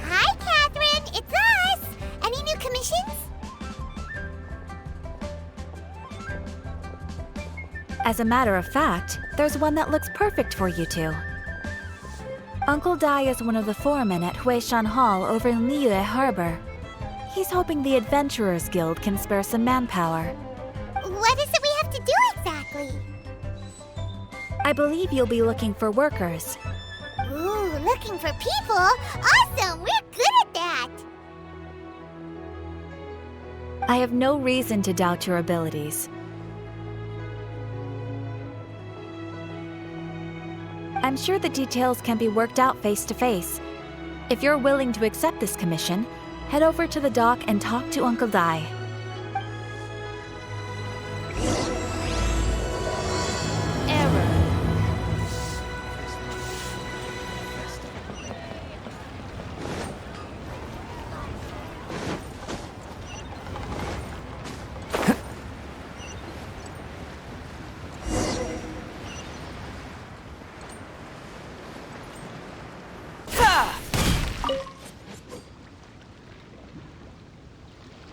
Hi, Catherine! It's us! Any new commissions? As a matter of fact, there's one that looks perfect for you two. Uncle Dai is one of the foremen at Huishan Hall over in Liyue Harbor. He's hoping the Adventurers Guild can spare some manpower. What is it we have to do exactly? I believe you'll be looking for workers. Ooh, looking for people? Awesome! We're good at that! I have no reason to doubt your abilities. I'm sure the details can be worked out face to face. If you're willing to accept this commission, head over to the dock and talk to Uncle Dai.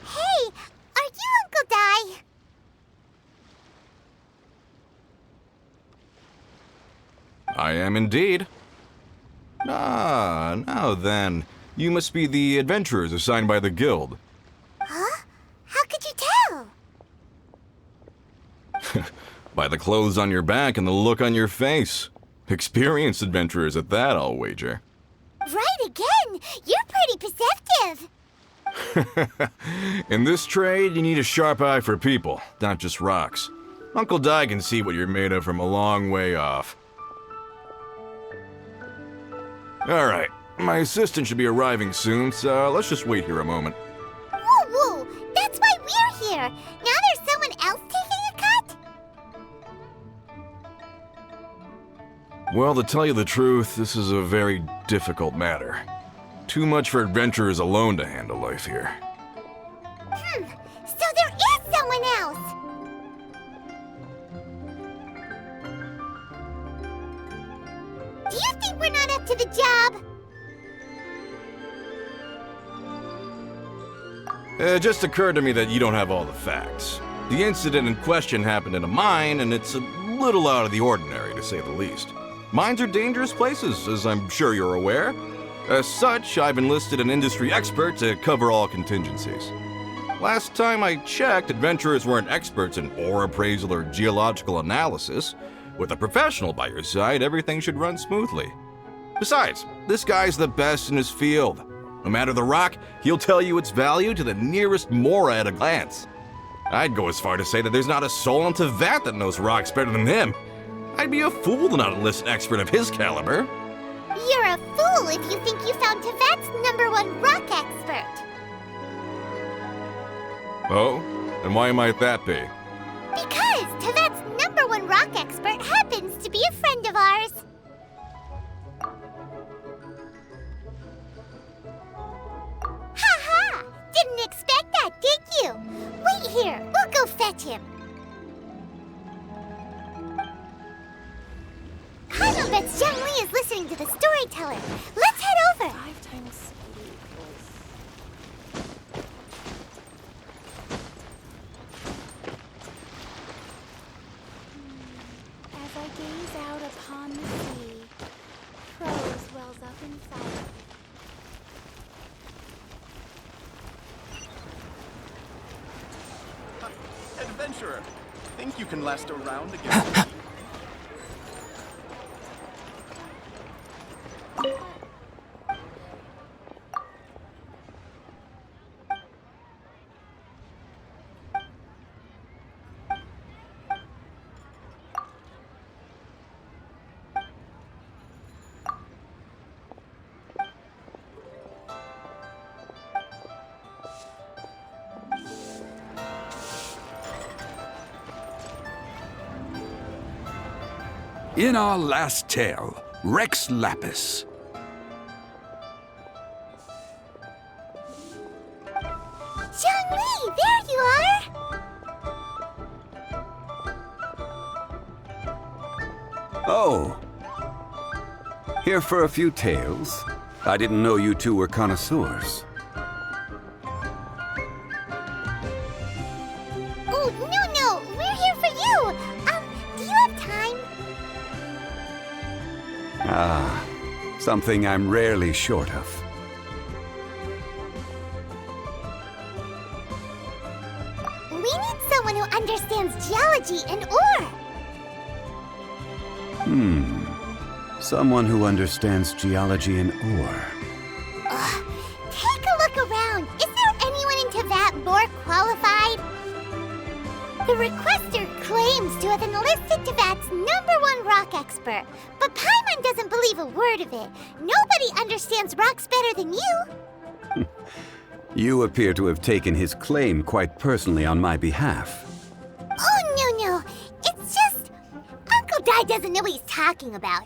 Hey, are you Uncle Dai? I am indeed. Ah, now then. You must be the adventurers assigned by the guild. Huh? How could you tell? By the clothes on your back and the look on your face. Experienced adventurers at that, I'll wager. Right again! You're pretty perceptive! In this trade, you need a sharp eye for people, not just rocks. Uncle Dai can see what you're made of from a long way off. Alright, my assistant should be arriving soon, so let's just wait here a moment. Woo woo! That's why we're here! Now there's someone else taking a cut? Well, to tell you the truth, this is a very difficult matter. Too much for adventurers alone to handle life here. So there is someone else! Do you think we're not up to the job? It just occurred to me that you don't have all the facts. The incident in question happened in a mine, and it's a little out of the ordinary, to say the least. Mines are dangerous places, as I'm sure you're aware. As such, I've enlisted an industry expert to cover all contingencies. Last time I checked, adventurers weren't experts in ore appraisal or geological analysis. With a professional by your side, everything should run smoothly. Besides, this guy's the best in his field. No matter the rock, he'll tell you its value to the nearest mora at a glance. I'd go as far to say that there's not a soul on Tevat that knows rocks better than him. I'd be a fool to not enlist an expert of his caliber. You're a fool if you think you found Tevat's #1 rock expert. Oh? And why might that be? Because Tevat's #1 rock expert happens to be a friend of ours. Ha ha! Didn't expect that, did you? Wait here, we'll go fetch him. I bet Zhang Li is listening to the storyteller. Let's head over. 5 times speed equals... As I gaze out upon the sea, prose wells up inside me. Adventurer, think you can last a round against me? In our last tale, Rex Lapis. Zhongli, there you are! Oh. Here for a few tales? I didn't know you two were connoisseurs. Oh, no, we're here for you! Do you have time? Ah, something I'm rarely short of. We need someone who understands geology and ore! Someone who understands geology and ore. Take a look around. Is there anyone in Teyvat more qualified? The requester claims to have enlisted Teyvat's #1 rock expert, but Paimon doesn't believe a word of it. Nobody understands rocks better than you. You appear to have taken his claim quite personally on my behalf. Oh, no. It's just... Uncle Dai doesn't know what he's talking about.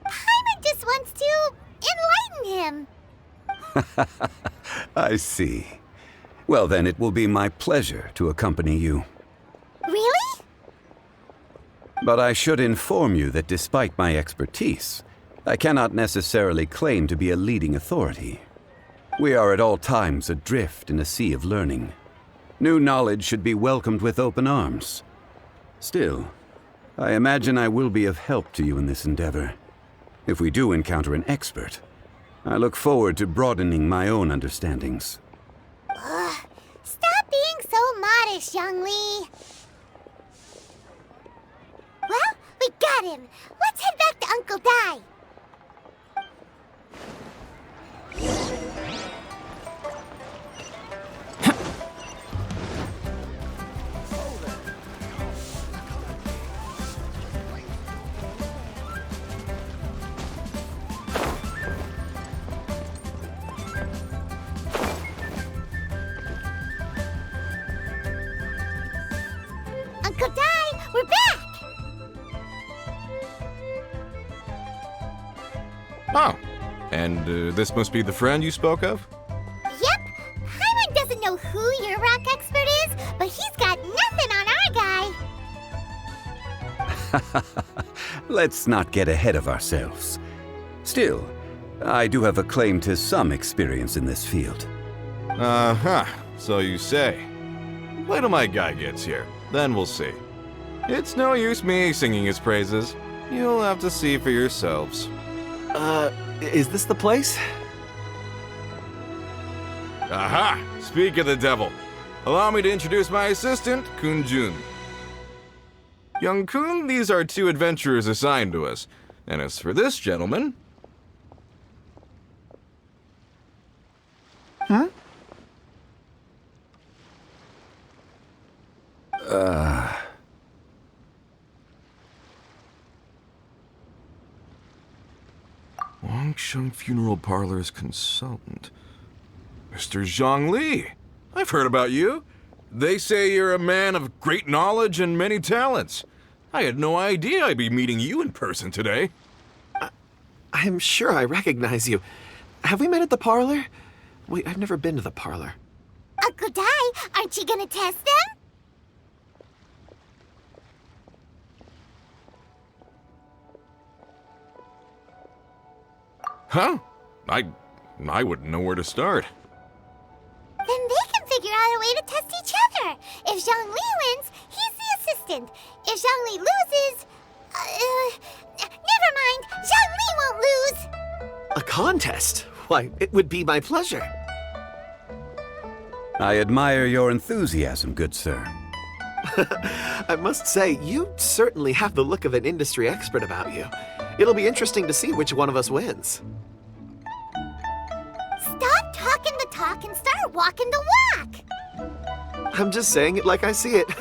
Paimon just wants to enlighten him. I see. Well, then it will be my pleasure to accompany you. Really? But I should inform you that despite my expertise, I cannot necessarily claim to be a leading authority. We are at all times adrift in a sea of learning. New knowledge should be welcomed with open arms. Still, I imagine I will be of help to you in this endeavor. If we do encounter an expert, I look forward to broadening my own understandings. Stop being so modest, Zhongli. Well, we got him. Let's head back to Uncle Dai. Uncle Dai, we're back! Oh, and this must be the friend you spoke of? Yep. Paimon doesn't know who your rock expert is, but he's got nothing on our guy. Let's not get ahead of ourselves. Still, I do have a claim to some experience in this field. Uh-huh, so you say. Wait till my guy gets here, then we'll see. It's no use me singing his praises. You'll have to see for yourselves. Is this the place? Aha! Speak of the devil. Allow me to introduce my assistant, Kun-jun. Young Kun, these are 2 adventurers assigned to us. And as for this gentleman... Huh? Wangsheng Funeral Parlor's consultant. Mr. Zhongli. I've heard about you. They say you're a man of great knowledge and many talents. I had no idea I'd be meeting you in person today. I'm sure I recognize you. Have we met at the parlor? Wait, I've never been to the parlor. Uncle Dai, aren't you gonna test them? Huh? I wouldn't know where to start. Then they can figure out a way to test each other. If Zhongli wins, he's the assistant. If Zhongli loses... never mind. Zhongli won't lose. A contest? Why, it would be my pleasure. I admire your enthusiasm, good sir. I must say, you certainly have the look of an industry expert about you. It'll be interesting to see which one of us wins. Stop talking the talk and start walking the walk. I'm just saying it like I see it.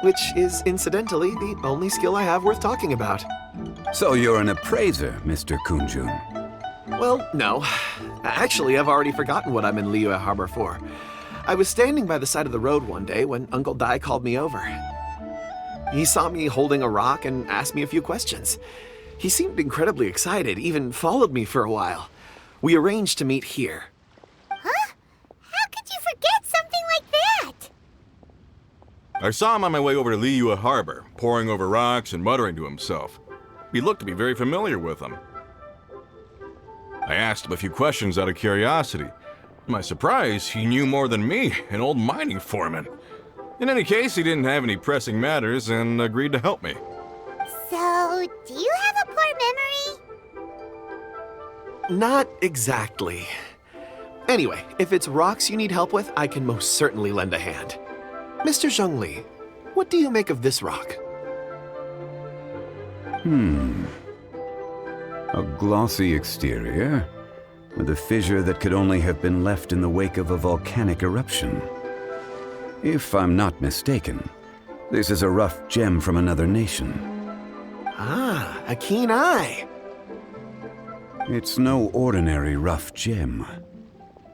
Which is, incidentally, the only skill I have worth talking about. So you're an appraiser, Mr. Kun-jun. Well, no. Actually, I've already forgotten what I'm in Liyue Harbor for. I was standing by the side of the road one day when Uncle Dai called me over. He saw me holding a rock and asked me a few questions. He seemed incredibly excited, even followed me for a while. We arranged to meet here. Huh? How could you forget something like that? I saw him on my way over to Liyue Harbor, poring over rocks and muttering to himself. He looked to be very familiar with them. I asked him a few questions out of curiosity. To my surprise, he knew more than me, an old mining foreman. In any case, he didn't have any pressing matters and agreed to help me. So, do you have a poor memory? Not exactly. Anyway, if it's rocks you need help with, I can most certainly lend a hand. Mr. Zhongli, what do you make of this rock? A glossy exterior, with a fissure that could only have been left in the wake of a volcanic eruption. If I'm not mistaken, this is a rough gem from another nation. Ah, a keen eye. It's no ordinary rough gem.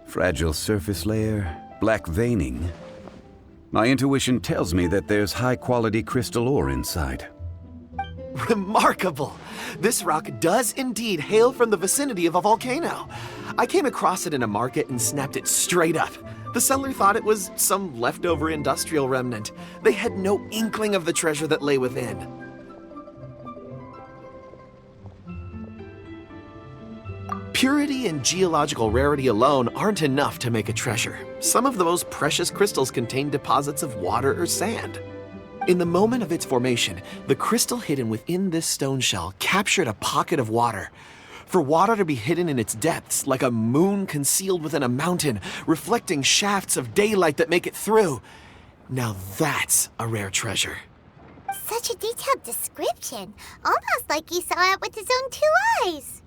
Fragile surface layer, black veining. My intuition tells me that there's high-quality crystal ore inside. Remarkable! This rock does indeed hail from the vicinity of a volcano. I came across it in a market and snapped it straight up. The seller thought it was some leftover industrial remnant. They had no inkling of the treasure that lay within. Purity and geological rarity alone aren't enough to make a treasure. Some of the most precious crystals contain deposits of water or sand. In the moment of its formation, the crystal hidden within this stone shell captured a pocket of water. For water to be hidden in its depths, like a moon concealed within a mountain, reflecting shafts of daylight that make it through. Now that's a rare treasure. Such a detailed description, almost like he saw it with his own 2 eyes.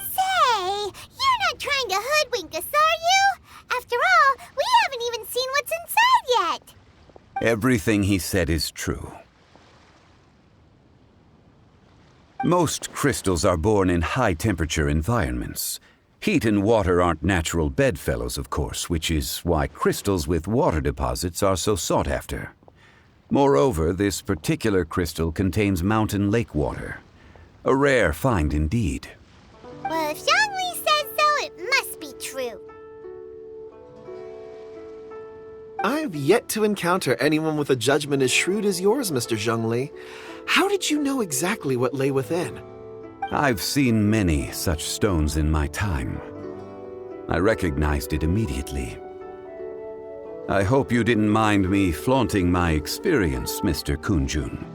Say, you're not trying to hoodwink us, are you? After all, we haven't even seen what's inside yet. Everything he said is true. Most crystals are born in high-temperature environments. Heat and water aren't natural bedfellows, of course, which is why crystals with water deposits are so sought after. Moreover, this particular crystal contains mountain lake water. A rare find indeed. Well, if Zhongli says so, it must be true. I've yet to encounter anyone with a judgment as shrewd as yours, Mr. Zhongli. How did you know exactly what lay within? I've seen many such stones in my time. I recognized it immediately. I hope you didn't mind me flaunting my experience, Mr. Kunjun.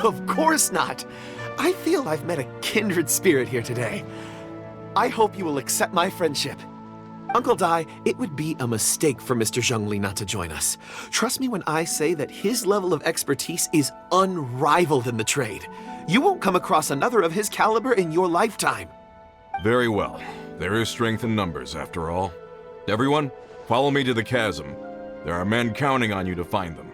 Of course not. I feel I've met a kindred spirit here today. I hope you will accept my friendship. Uncle Dai, it would be a mistake for Mr. Zhongli not to join us. Trust me when I say that his level of expertise is unrivaled in the trade. You won't come across another of his caliber in your lifetime. Very well. There is strength in numbers, after all. Everyone, follow me to the chasm. There are men counting on you to find them.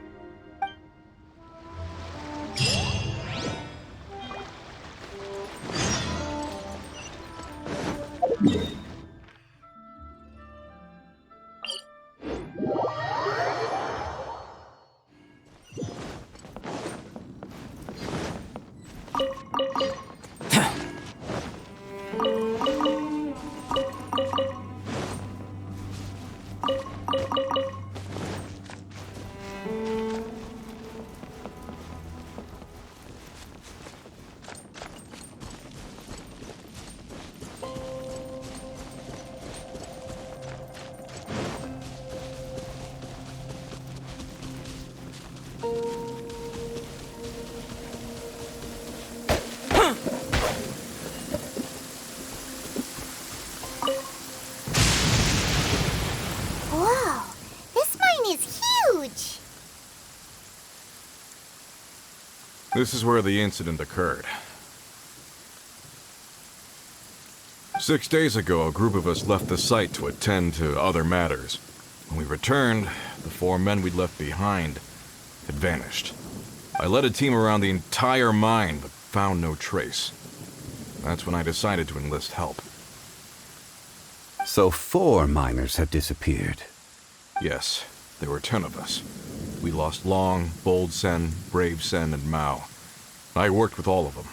Whoa, this mine is huge. This is where the incident occurred. 6 days ago, a group of us left the site to attend to other matters. When we returned, the 4 men we'd left behind had vanished. I led a team around the entire mine, but found no trace. That's when I decided to enlist help. So 4 miners have disappeared. Yes, there were 10 of us. we lost Long, Bold Sen, Brave Sen, and Mao. I worked with all of them.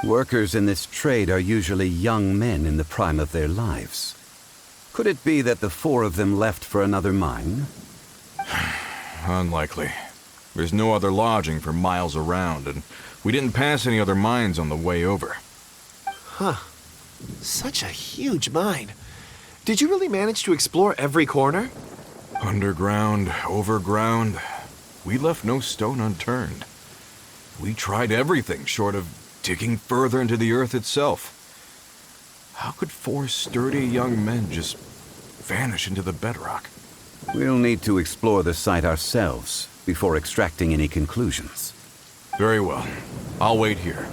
Workers in this trade are usually young men in the prime of their lives. Could it be that the 4 of them left for another mine? Unlikely. There's no other lodging for miles around, and we didn't pass any other mines on the way over. Huh. Such a huge mine. Did you really manage to explore every corner? Underground, overground, we left no stone unturned. We tried everything short of digging further into the earth itself. How could 4 sturdy young men just vanish into the bedrock? We'll need to explore the site ourselves before extracting any conclusions. Very well. I'll wait here.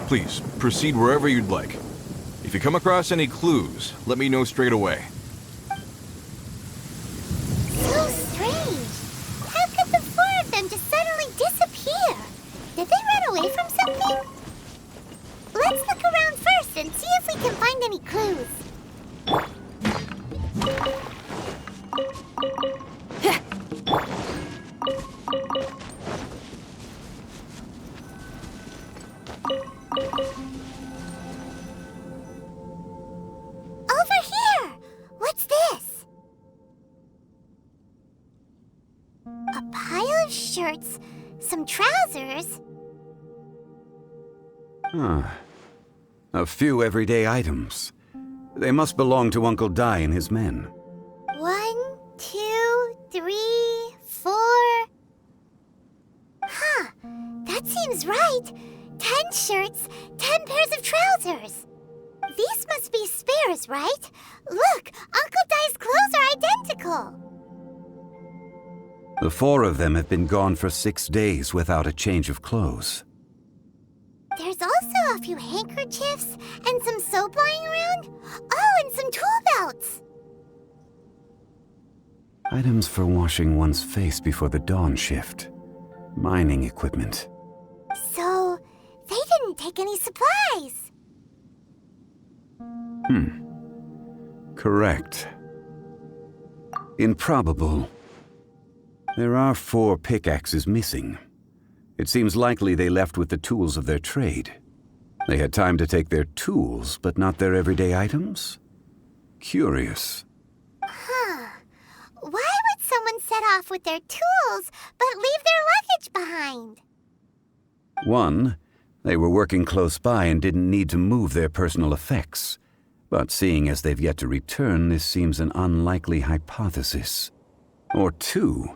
Please, proceed wherever you'd like. If you come across any clues, let me know straight away. So strange. How could the 4 of them just suddenly disappear? Did they run away from something? Let's look around first and see if we can find any clues. Over here! What's this? A pile of shirts, some trousers. A few everyday items. They must belong to Uncle Dai and his men. 1, 2, 3, 4. Huh, that seems right. 10 shirts, 10 pairs of trousers. These must be spares, right? Look, Uncle Dai's clothes are identical. The 4 of them have been gone for 6 days without a change of clothes. There's also a few handkerchiefs and some soap lying around. Oh, and some tool belts. Items for washing one's face before the dawn shift. Mining equipment. So, they didn't take any supplies. Correct. Improbable. There are 4 pickaxes missing. It seems likely they left with the tools of their trade. They had time to take their tools, but not their everyday items? Curious. Huh. Why would someone set off with their tools, but leave their luggage behind? 1, they were working close by and didn't need to move their personal effects. But seeing as they've yet to return, this seems an unlikely hypothesis. Or 2,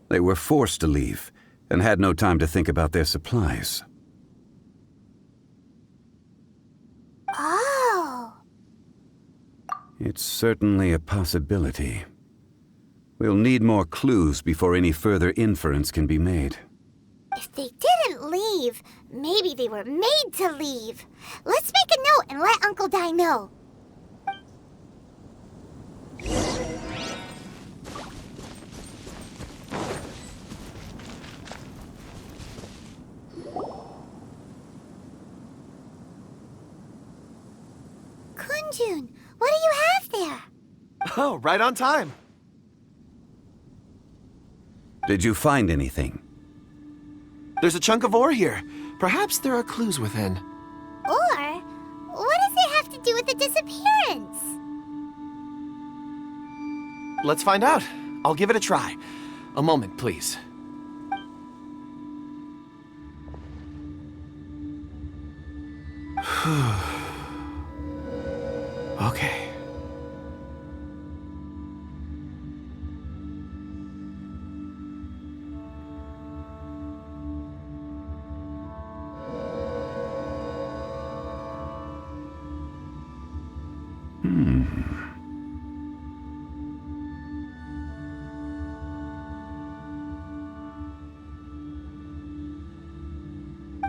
they were forced to leave and had no time to think about their supplies. Oh. It's certainly a possibility. We'll need more clues before any further inference can be made. If they didn't leave, maybe they were made to leave. Let's make a note and let Uncle Dai know. Kunjun, what do you have there? Oh, right on time. Did you find anything? There's a chunk of ore here. Perhaps there are clues within. Or, what does it have to do with the disappearance? Let's find out. I'll give it a try. A moment, please. Okay.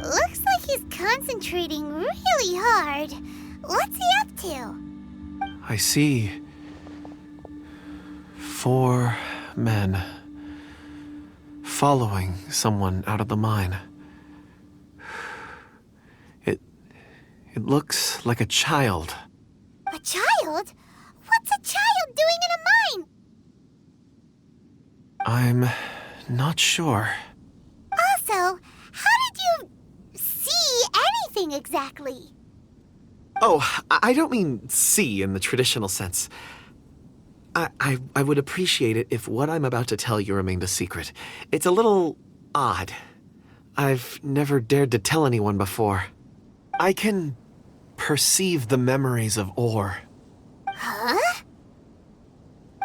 Looks like he's concentrating really hard. What's he up to? I see 4 men following someone out of the mine. It looks like a child. A child? What's a child doing in a mine? I'm not sure. Also, how did you see anything exactly? Oh, I don't mean see in the traditional sense. I would appreciate it if what I'm about to tell you remained a secret. It's a little odd. I've never dared to tell anyone before. I can perceive the memories of Or. Huh?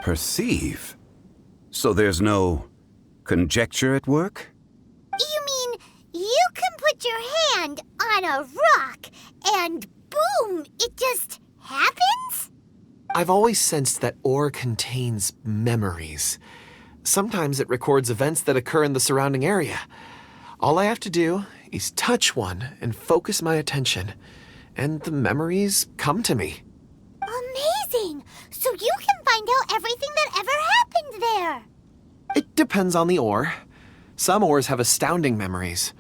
Perceive? So there's no conjecture at work? You mean you can put your hand on a rock and boom, it just happens? I've always sensed that Or contains memories. Sometimes it records events that occur in the surrounding area. All I have to do is touch one and focus my attention, and the memories come to me. Amazing! So you can find out everything that ever happened there. It depends on the ore. Some ores have astounding memories.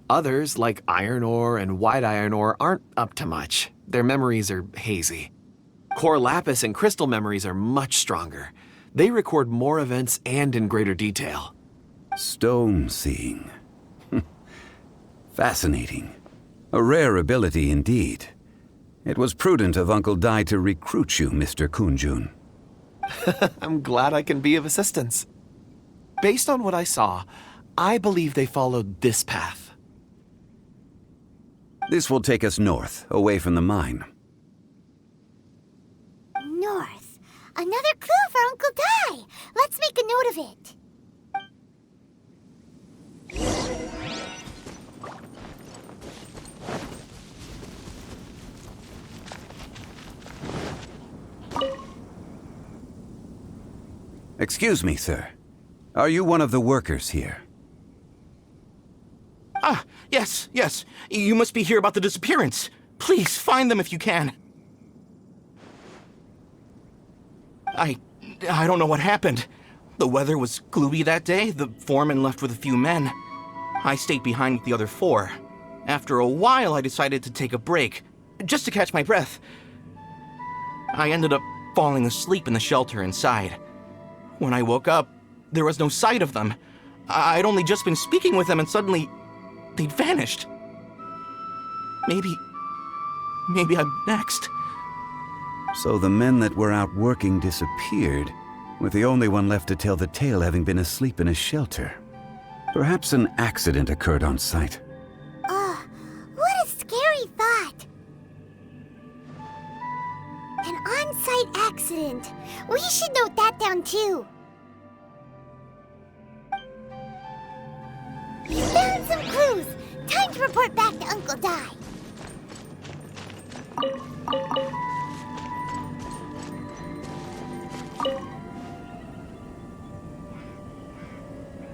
Others, like iron ore and white iron ore, aren't up to much. Their memories are hazy. Core lapis and crystal memories are much stronger. They record more events and in greater detail. Stone seeing. Fascinating. A rare ability indeed. It was prudent of Uncle Dai to recruit you, Mr. Kunjun. I'm glad I can be of assistance. Based on what I saw, I believe they followed this path. This will take us north, away from the mine. North. Another clue for Uncle Dai. Let's make a note of it. Excuse me, sir. Are you one of the workers here? Ah, yes. You must be here about the disappearance. Please, find them if you can. I don't know what happened. The weather was gloomy that day. The foreman left with a few men. I stayed behind with the other 4. After a while, I decided to take a break, just to catch my breath. I ended up falling asleep in the shelter inside. When I woke up, there was no sight of them. I'd only just been speaking with them and suddenly they'd vanished. Maybe I'm next. So the men that were out working disappeared, with the only one left to tell the tale having been asleep in a shelter. Perhaps an accident occurred on site. What a scary thought. An on-site accident. We should note that down too. We found some clues. Time to report back to Uncle Dai.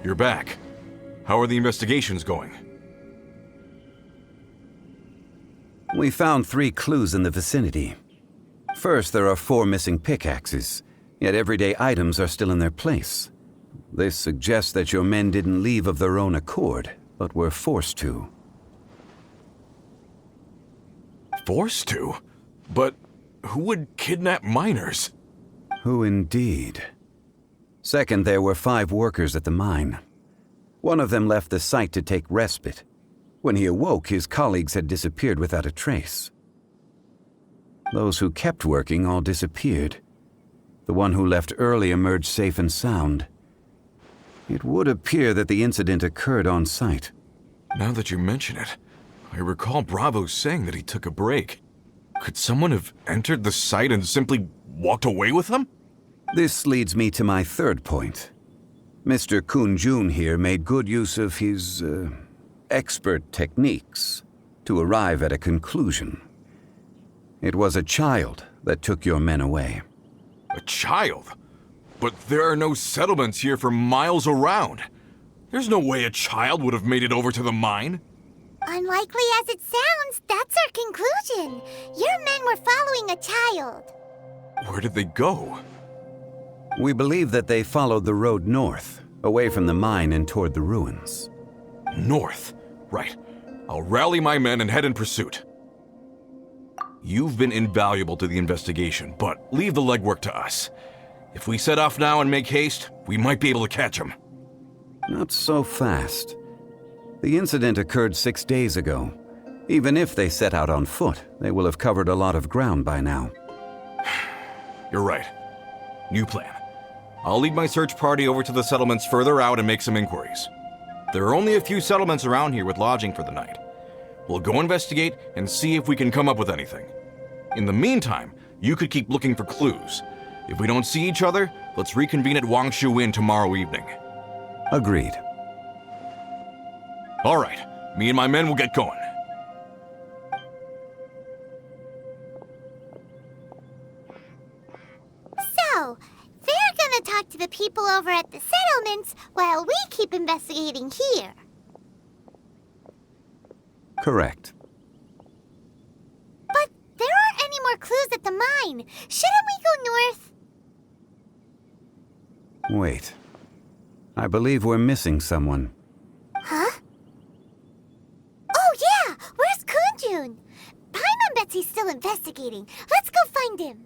You're back. How are the investigations going? We found 3 clues in the vicinity. First, there are 4 missing pickaxes, yet everyday items are still in their place. This suggests that your men didn't leave of their own accord, but were forced to. Forced to? But who would kidnap miners? Who indeed? Second, there were 5 workers at the mine. One of them left the site to take respite. When he awoke, his colleagues had disappeared without a trace. Those who kept working all disappeared. The one who left early emerged safe and sound. It would appear that the incident occurred on site. Now that you mention it, I recall Bravo saying that he took a break. Could someone have entered the site and simply walked away with them? This leads me to my third point. Mr. Kunjun here made good use of his, expert techniques to arrive at a conclusion. It was a child that took your men away. A child? But there are no settlements here for miles around. There's no way a child would have made it over to the mine. Unlikely as it sounds, that's our conclusion. Your men were following a child. Where did they go? We believe that they followed the road north, away from the mine and toward the ruins. North? Right. I'll rally my men and head in pursuit. You've been invaluable to the investigation, but leave the legwork to us. If we set off now and make haste, we might be able to catch them. Not so fast. The incident occurred 6 days ago. Even if they set out on foot, they will have covered a lot of ground by now. You're right. New plan. I'll lead my search party over to the settlements further out and make some inquiries. There are only a few settlements around here with lodging for the night. We'll go investigate and see if we can come up with anything. In the meantime, you could keep looking for clues. If we don't see each other, let's reconvene at Wangshu Inn tomorrow evening. Agreed. All right, me and my men will get going. So, they're gonna talk to the people over at the settlements while we keep investigating here. Correct. But there aren't any more clues at the mine. Shouldn't we go north? Wait. I believe we're missing someone. Huh? Oh yeah! Where's Kunjun? Paimon bets he's still investigating. Let's go find him.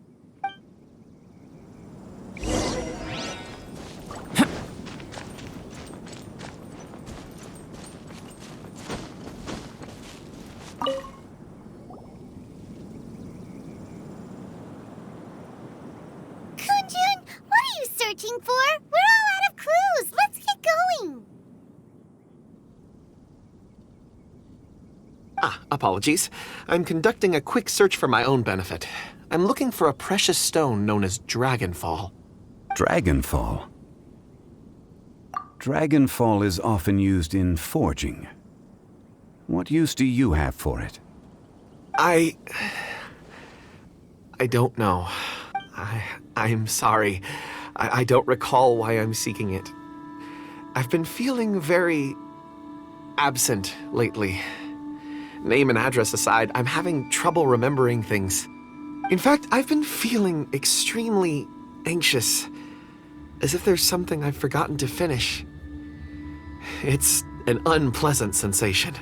Kunjun, what are you searching for? We're all out of clues. Let's get going. Apologies. I'm conducting a quick search for my own benefit. I'm looking for a precious stone known as Dragonfall. Dragonfall. Dragonfall is often used in forging. What use do you have for it? I don't know. I'm sorry. I don't recall why I'm seeking it. I've been feeling very absent lately. Name and address aside, I'm having trouble remembering things. In fact, I've been feeling extremely anxious, as if there's something I've forgotten to finish. It's an unpleasant sensation.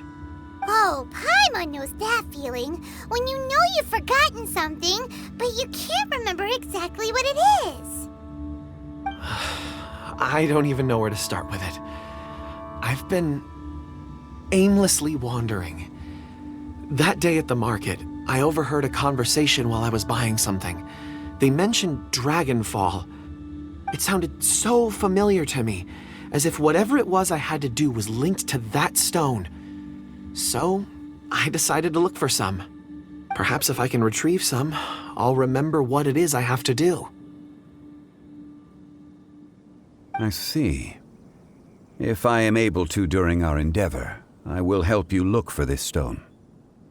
Oh, Paimon knows that feeling. When you know you've forgotten something, but you can't remember exactly what it is. I don't even know where to start with it. I've been aimlessly wandering. That day at the market, I overheard a conversation while I was buying something. They mentioned Dragonfall. It sounded so familiar to me, as if whatever it was I had to do was linked to that stone. So, I decided to look for some. Perhaps if I can retrieve some, I'll remember what it is I have to do. I see. If I am able to during our endeavor, I will help you look for this stone.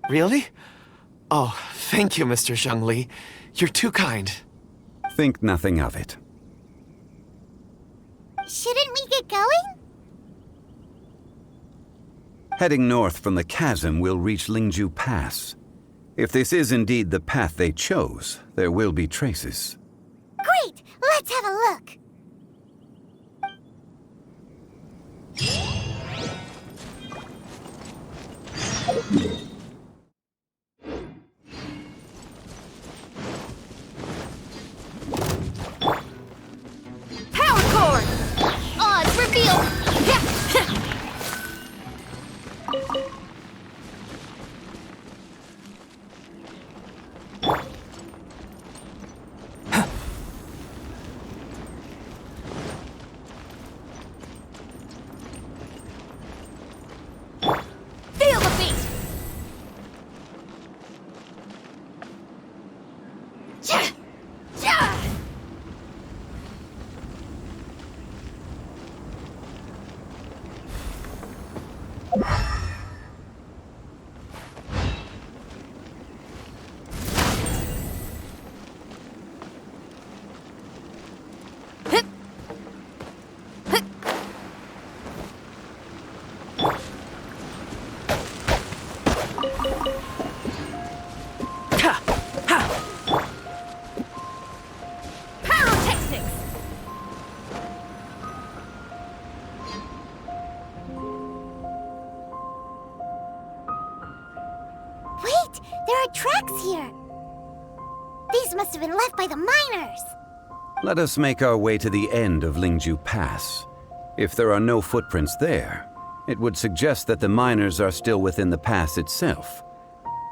Really? Oh, thank you, Mr. Zhengli. You're too kind. Think nothing of it. Shouldn't we get going? Heading north from the chasm, we'll reach Lingju Pass. If this is indeed the path they chose, there will be traces. Great! Let's have a look. Power cord! Oz, reveal! Feel the beat! Pyrotechnics! Wait, there are tracks here. These must have been left by the miners. Let us make our way to the end of Lingju Pass. If there are no footprints there, it would suggest that the miners are still within the pass itself.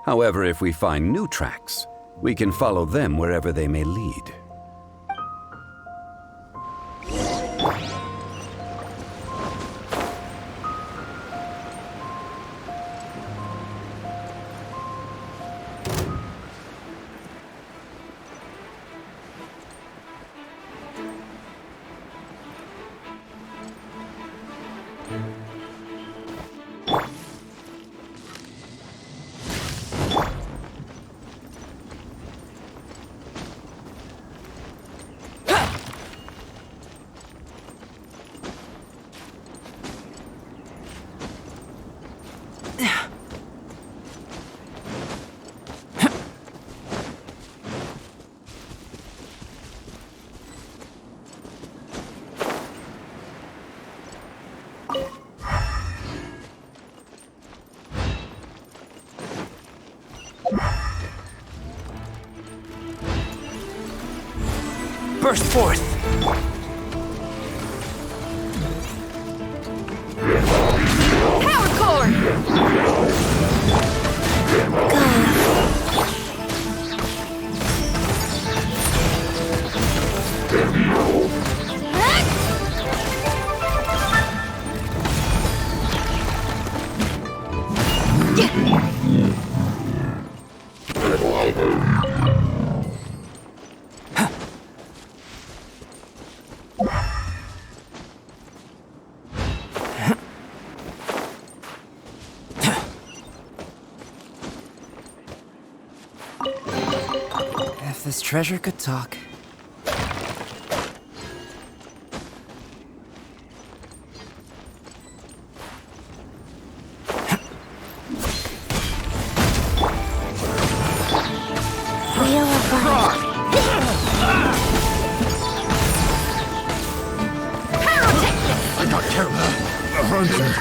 However, if we find new tracks, we can follow them wherever they may lead. Burst forth! Power core! If this treasure could talk. Wheel of Life. I got careless. The hunting.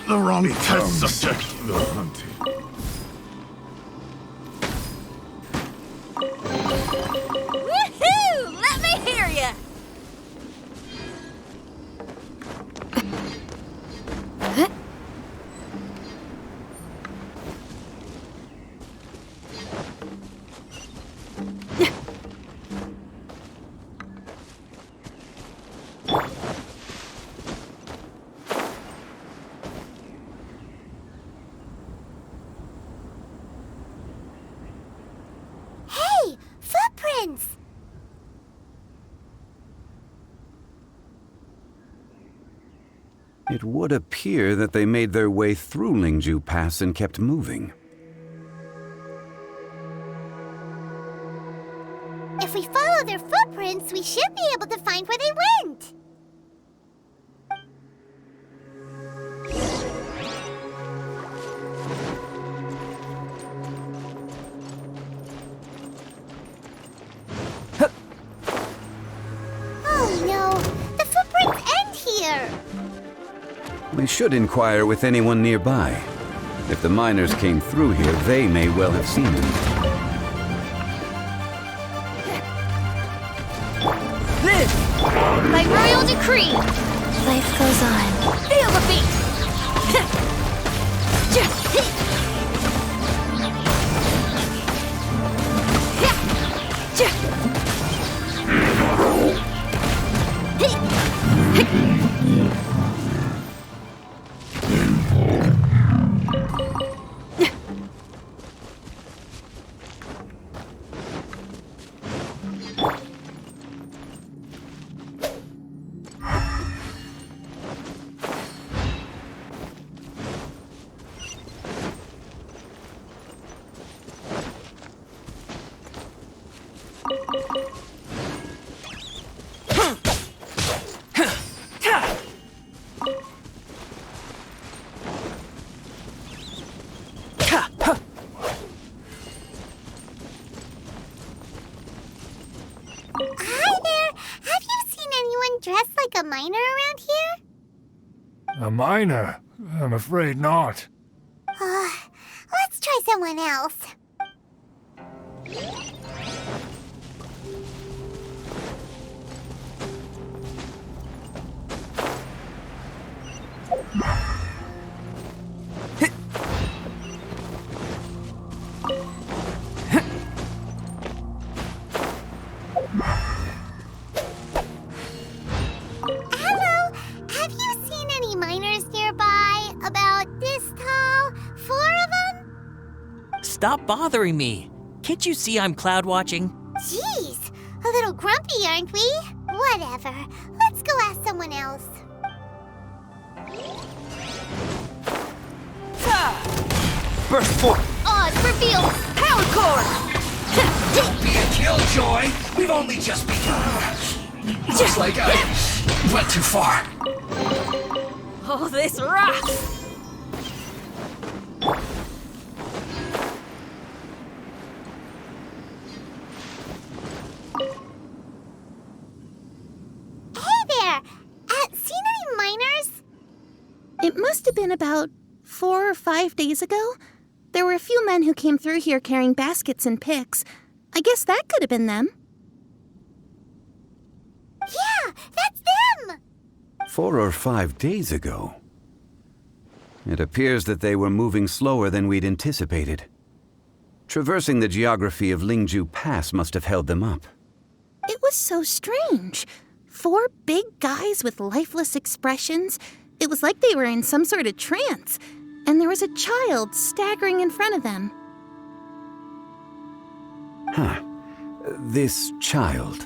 The wrong test subject. The hunting. Woohoo! Let me hear ya! Hey, footprints! It would appear that they made their way through Lingju Pass and kept moving. If we follow their footprints, we should be able to find where they went. Oh no, the footprints end here. We should inquire with anyone nearby. If the miners came through here, they may well have seen them. Live! By royal decree! Life goes on. Feel the beat! Hi there! Have you seen anyone dressed like a miner around here? A miner? I'm afraid not. Let's try someone else. stop bothering me. Can't you see I'm cloud watching? Jeez, a little grumpy, aren't we? Whatever. Let's go ask someone else. Burst forth! Odd reveal! Power core! Don't be a killjoy! We've only just begun! Just like I went too far. Oh, this rocks! Hey there! Seen any miners? It must have been about 4 or 5 days ago. There were a few men who came through here carrying baskets and picks. I guess that could have been them. Yeah, that's them! 4 or 5 days ago. It appears that they were moving slower than we'd anticipated. Traversing the geography of Lingju Pass must have held them up. It was so strange. 4 big guys with lifeless expressions. It was like they were in some sort of trance. And there was a child staggering in front of them. Huh. This child.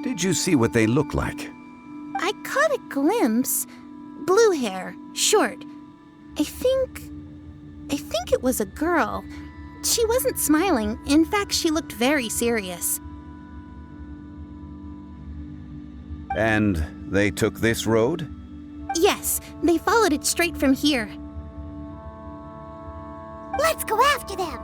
Did you see what they look like? I caught a glimpse. Blue hair, short. I think it was a girl. She wasn't smiling. In fact, she looked very serious. And they took this road? Yes, they followed it straight from here. Let's go after them!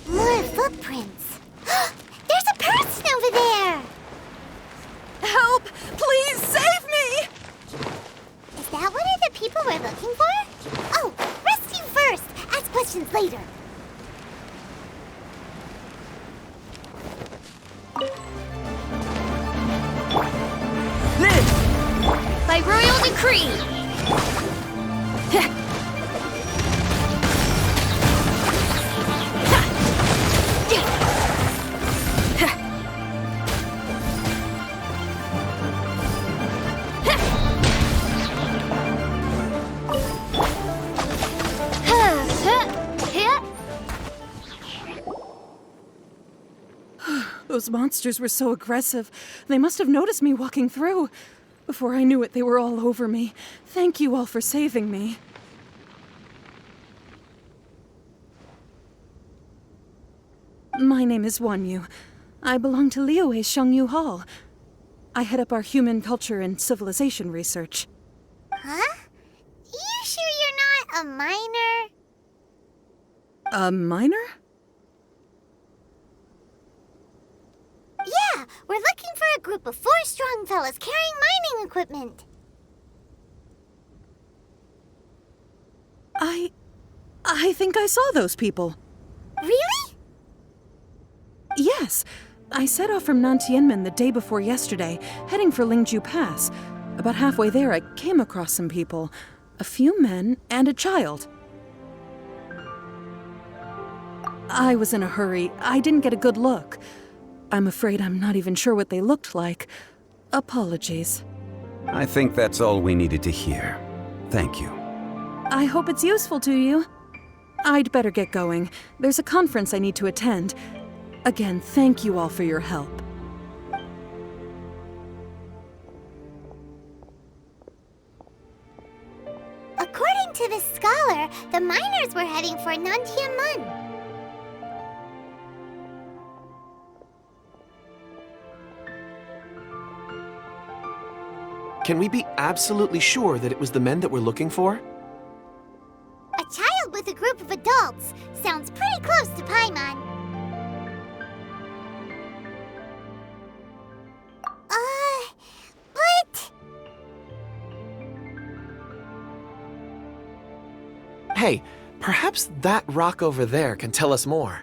More footprints. There's a person over there! Help! Please save me! Is that one of the people we're looking for? Oh, rescue first! Ask questions later. Live! By royal decree! Those monsters were so aggressive. They must have noticed me walking through. Before I knew it, they were all over me. Thank you all for saving me. My name is Wanyu. I belong to Liyue Shangyu Hall. I head up our human culture and civilization research. Huh? You sure you're not a miner? A miner? Yeah, we're looking for a group of 4 strong fellas carrying mining equipment. I think I saw those people. Really? Yes. I set off from Nantianmen the day before yesterday, heading for Lingju Pass. About halfway there, I came across some people. A few men and a child. I was in a hurry. I didn't get a good look. I'm afraid I'm not even sure what they looked like. Apologies. I think that's all we needed to hear. Thank you. I hope it's useful to you. I'd better get going. There's a conference I need to attend. Again, thank you all for your help. According to this scholar, the miners were heading for Nantianmen. Can we be absolutely sure that it was the men that we're looking for? A child with a group of adults. Sounds pretty close to Paimon. But... Hey, perhaps that rock over there can tell us more.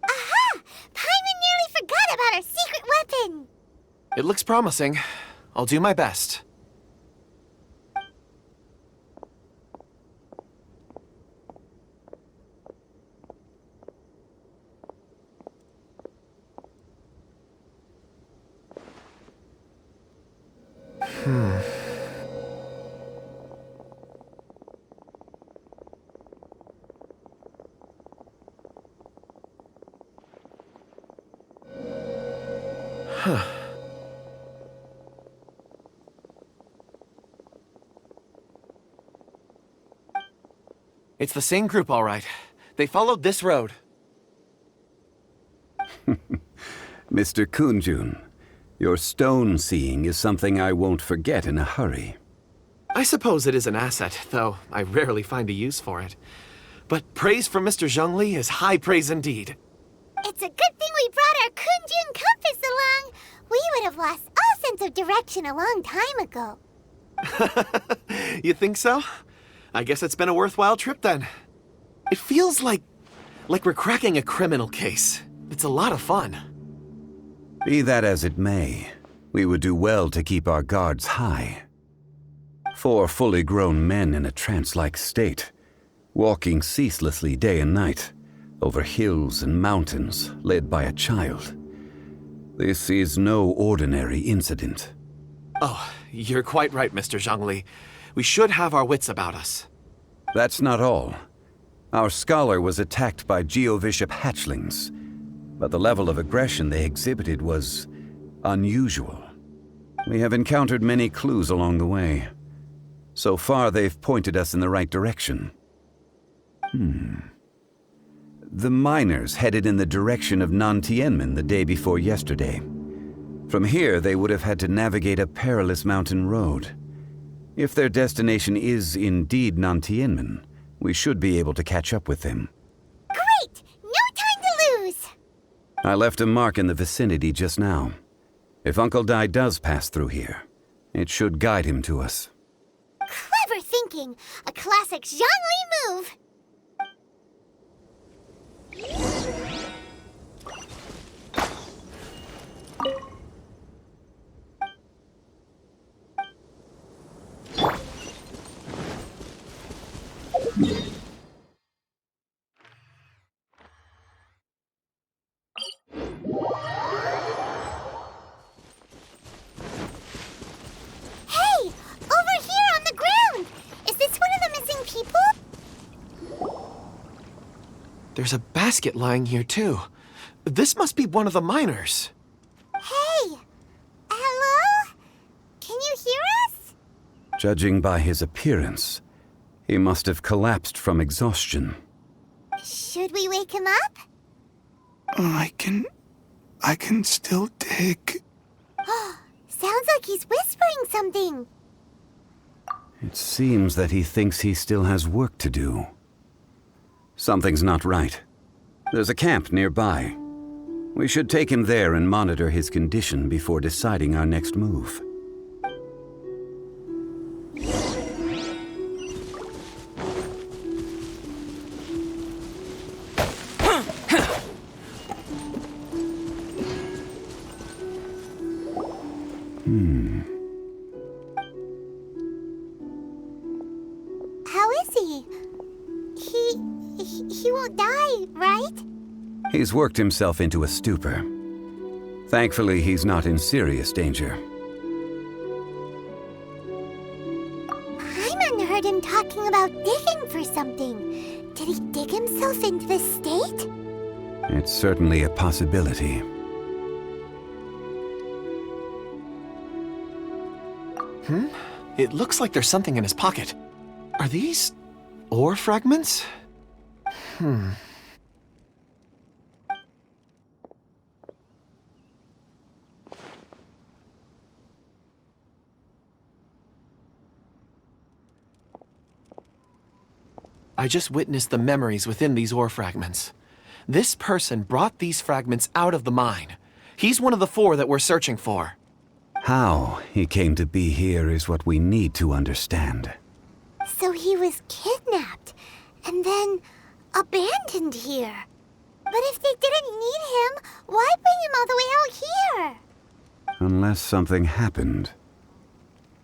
Aha! Paimon nearly forgot about our secret weapon! It looks promising. I'll do my best. It's the same group, all right. They followed this road. Mr. Kunjun, your stone seeing is something I won't forget in a hurry. I suppose it is an asset, though I rarely find a use for it. But praise from Mr. Zhongli is high praise indeed. It's a good thing we brought our Kunjun compass along. We would have lost all sense of direction a long time ago. You think so? I guess it's been a worthwhile trip then. It feels like we're cracking a criminal case. It's a lot of fun. Be that as it may, we would do well to keep our guards high. 4 fully grown men in a trance-like state, walking ceaselessly day and night, over hills and mountains, led by a child. This is no ordinary incident. Oh, you're quite right, Mr. Zhongli. We should have our wits about us. That's not all. Our scholar was attacked by Geovishap hatchlings, but the level of aggression they exhibited was unusual. We have encountered many clues along the way. So far, they've pointed us in the right direction. The miners headed in the direction of Nantianmen the day before yesterday. From here, they would have had to navigate a perilous mountain road. If their destination is indeed Nantianmen, we should be able to catch up with them. Great! No time to lose! I left a mark in the vicinity just now. If Uncle Dai does pass through here, it should guide him to us. Clever thinking! A classic Zhongli move! There's a basket lying here, too. This must be one of the miners. Hey! Hello? Can you hear us? Judging by his appearance, he must have collapsed from exhaustion. Should we wake him up? I can still dig. Sounds like he's whispering something. It seems that he thinks he still has work to do. Something's not right. There's a camp nearby. We should take him there and monitor his condition before deciding our next move. How is he? He won't die, right? He's worked himself into a stupor. Thankfully, he's not in serious danger. Paimon heard him talking about digging for something. Did he dig himself into this state? It's certainly a possibility. It looks like there's something in his pocket. Are these ore fragments? I just witnessed the memories within these ore fragments. This person brought these fragments out of the mine. He's one of the 4 that we're searching for. How he came to be here is what we need to understand. So he was kidnapped and then abandoned here. But if they didn't need him, why bring him all the way out here? Unless something happened.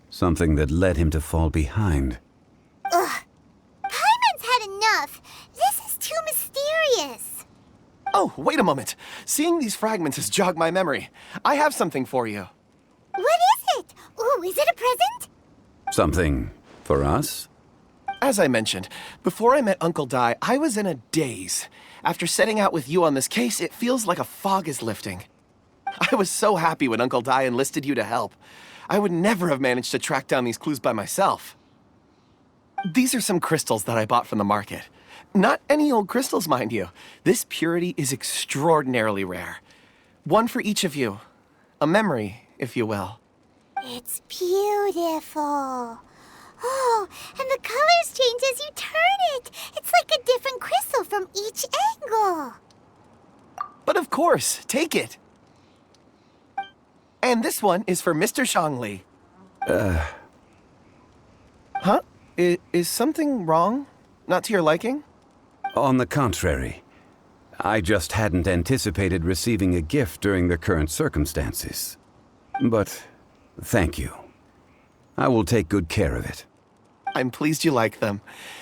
Something that led him to fall behind. Ugh. Paimon's had enough. This is too mysterious. Oh, wait a moment. Seeing these fragments has jogged my memory. I have something for you. What is it? Ooh, is it a present? Something for us? As I mentioned, before I met Uncle Dai, I was in a daze. After setting out with you on this case, it feels like a fog is lifting. I was so happy when Uncle Dai enlisted you to help. I would never have managed to track down these clues by myself. These are some crystals that I bought from the market. Not any old crystals, mind you. This purity is extraordinarily rare. One for each of you. A memory, if you will. It's beautiful. Oh, and the colors change as you turn it. It's like a different crystal from each angle. But of course, take it. And this one is for Mr. Shangli. Huh? Is something wrong? Not to your liking? On the contrary. I just hadn't anticipated receiving a gift during the current circumstances. But thank you. I will take good care of it. I'm pleased you like them.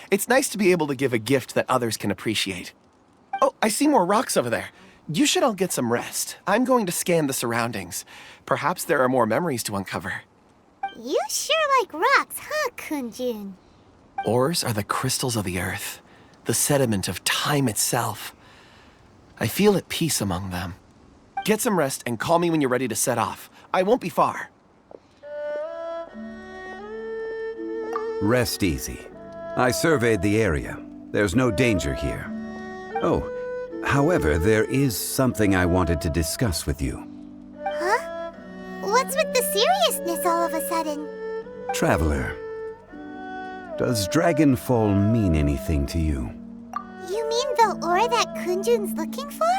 It's nice to be able to give a gift that others can appreciate. Oh, I see more rocks over there. You should all get some rest. I'm going to scan the surroundings. Perhaps there are more memories to uncover. You sure like rocks, huh, Kunjun? Ores are the crystals of the earth, the sediment of time itself. I feel at peace among them. Get some rest and call me when you're ready to set off. I won't be far. Rest easy. I surveyed the area. There's no danger here. Oh, however, there is something I wanted to discuss with you. Huh? What's with the seriousness all of a sudden? Traveler, does Dragonfall mean anything to you? You mean the ore that Kunjun's looking for?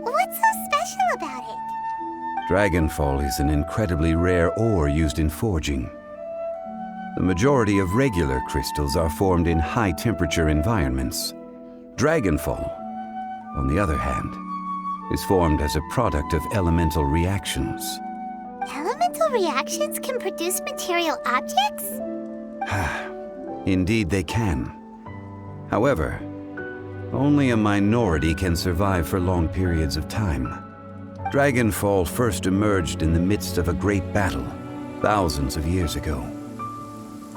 What's so special about it? Dragonfall is an incredibly rare ore used in forging. The majority of regular crystals are formed in high-temperature environments. Dragonfall, on the other hand, is formed as a product of elemental reactions. Elemental reactions can produce material objects? Indeed they can. However, only a minority can survive for long periods of time. Dragonfall first emerged in the midst of a great battle, thousands of years ago.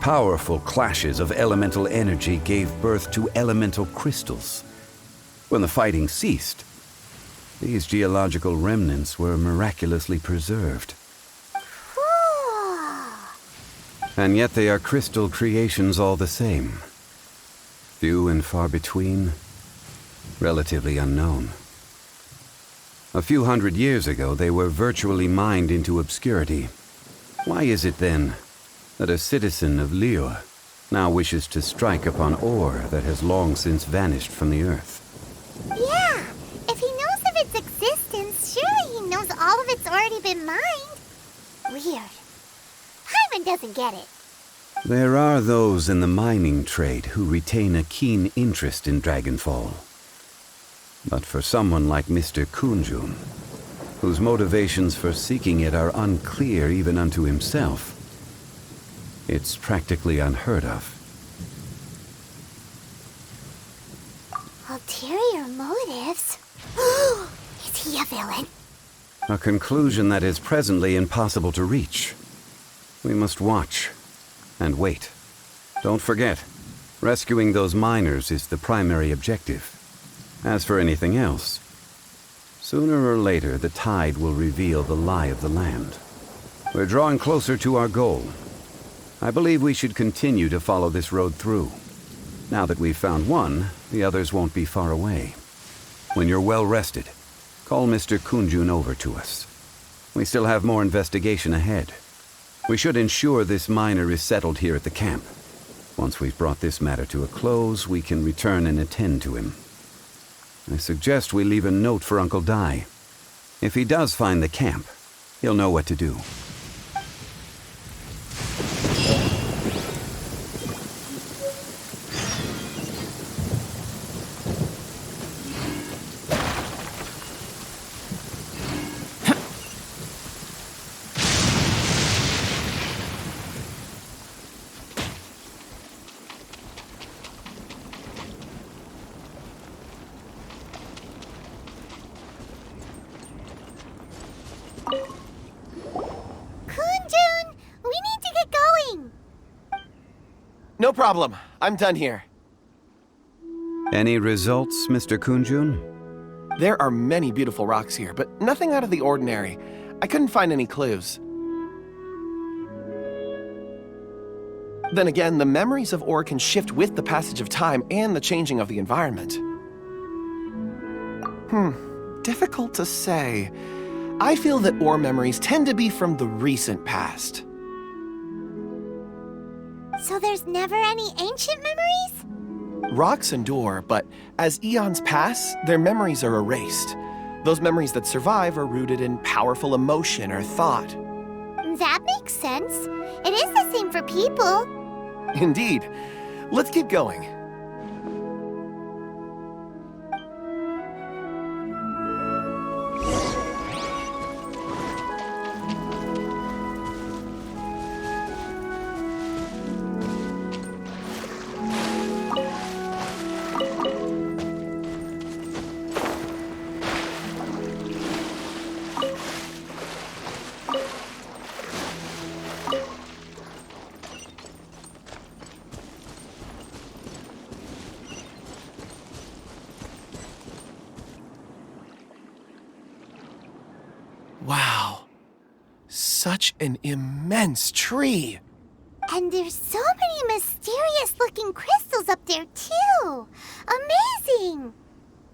Powerful clashes of elemental energy gave birth to elemental crystals. When the fighting ceased, these geological remnants were miraculously preserved. And yet they are crystal creations all the same. Few and far between, relatively unknown. A few hundred years ago, they were virtually mined into obscurity. Why is it then that a citizen of Liyue now wishes to strike upon ore that has long since vanished from the earth? Yeah, if he knows of its existence, surely he knows all of it's already been mined. Weird. Hyman doesn't get it. There are those in the mining trade who retain a keen interest in Dragonfall. But for someone like Mr. Kunjun, whose motivations for seeking it are unclear even unto himself, it's practically unheard of. Ulterior motives? Is he a villain? A conclusion that is presently impossible to reach. We must watch and wait. Don't forget, rescuing those miners is the primary objective. As for anything else, sooner or later the tide will reveal the lie of the land. We're drawing closer to our goal. I believe we should continue to follow this road through. Now that we've found one, the others won't be far away. When you're well rested, call Mr. Kunjun over to us. We still have more investigation ahead. We should ensure this miner is settled here at the camp. Once we've brought this matter to a close, we can return and attend to him. I suggest we leave a note for Uncle Dai. If he does find the camp, he'll know what to do. No problem. I'm done here. Any results, Mr. Kunjun? There are many beautiful rocks here, but nothing out of the ordinary. I couldn't find any clues. Then again, the memories of ore can shift with the passage of time and the changing of the environment. Difficult to say. I feel that ore memories tend to be from the recent past. So there's never any ancient memories? Rocks endure, but as eons pass, their memories are erased. Those memories that survive are rooted in powerful emotion or thought. That makes sense. It is the same for people. Indeed. Let's keep going. Wow. Such an immense tree. And there's so many mysterious-looking crystals up there, too. Amazing!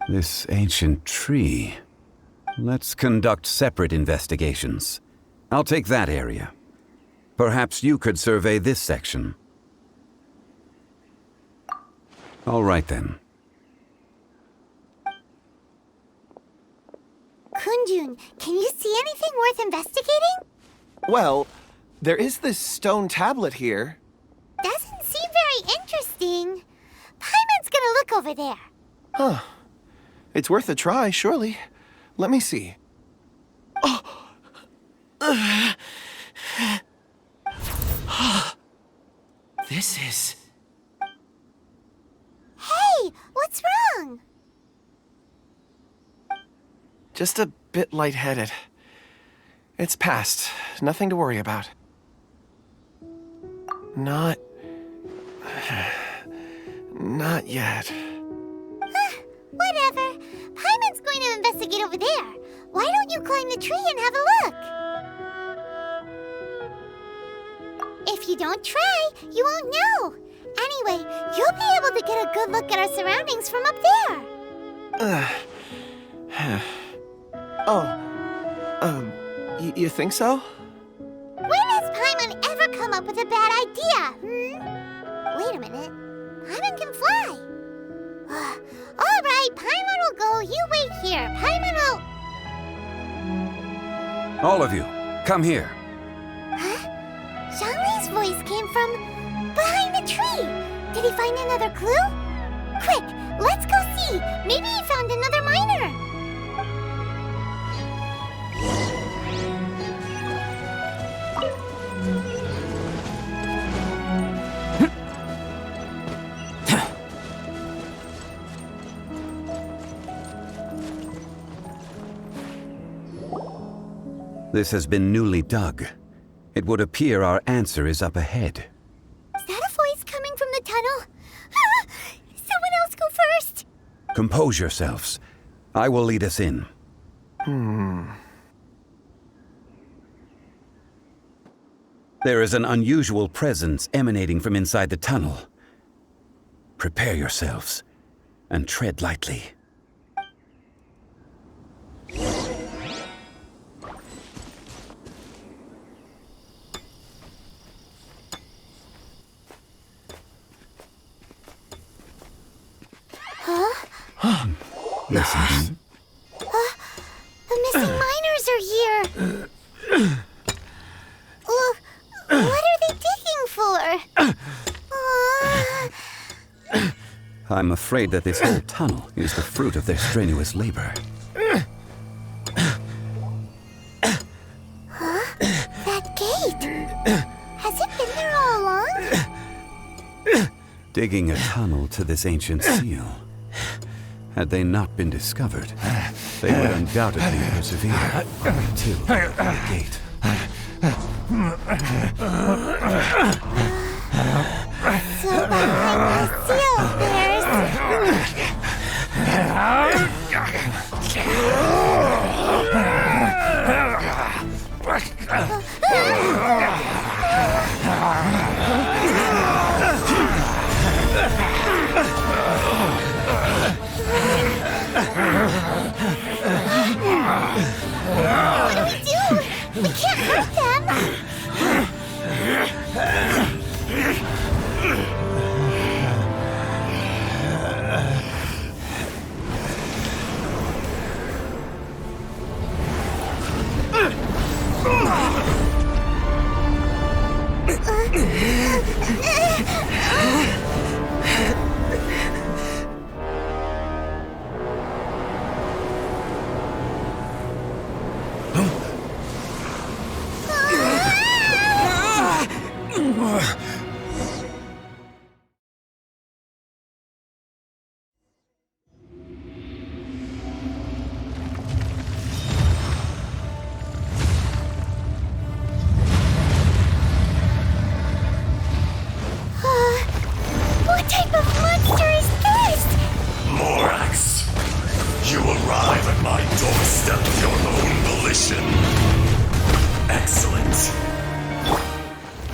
This ancient tree. Let's conduct separate investigations. I'll take that area. Perhaps you could survey this section. All right, then. Kunjun, can you see anything worth investigating? Well, there is this stone tablet here. Doesn't seem very interesting. Paimon's gonna look over there. Huh. It's worth a try, surely. Let me see. This is... Hey, what's wrong? just a bit lightheaded. It's past. Nothing to worry about. Not yet. Whatever. Paimon's going to investigate over there. Why don't you climb the tree and have a look? If you don't try, you won't know. Anyway, you'll be able to get a good look at our surroundings from up there. You think so? When has Paimon ever come up with a bad idea, Wait a minute. Paimon can fly. All right, Paimon will go. You wait here. Paimon will... All of you, come here. Huh? Zhongli's voice came from behind the tree. Did he find another clue? Quick, let's go see. Maybe he found another miner. This has been newly dug. It would appear our answer is up ahead. Is that a voice coming from the tunnel? Someone else go first. Compose yourselves. I will lead us in. There is an unusual presence emanating from inside the tunnel. Prepare yourselves and tread lightly. Listen. The missing miners are here. What are they digging for? I'm afraid that this whole tunnel is the fruit of their strenuous labor. That gate. Has it been there all along? Digging a tunnel to this ancient seal. Had they not been discovered, they would undoubtedly persevere until the gate. So go behind the seal bears. What do we do? We can't hurt them. What type of monster is this? Morax, you arrive at my doorstep of your own volition. Excellent.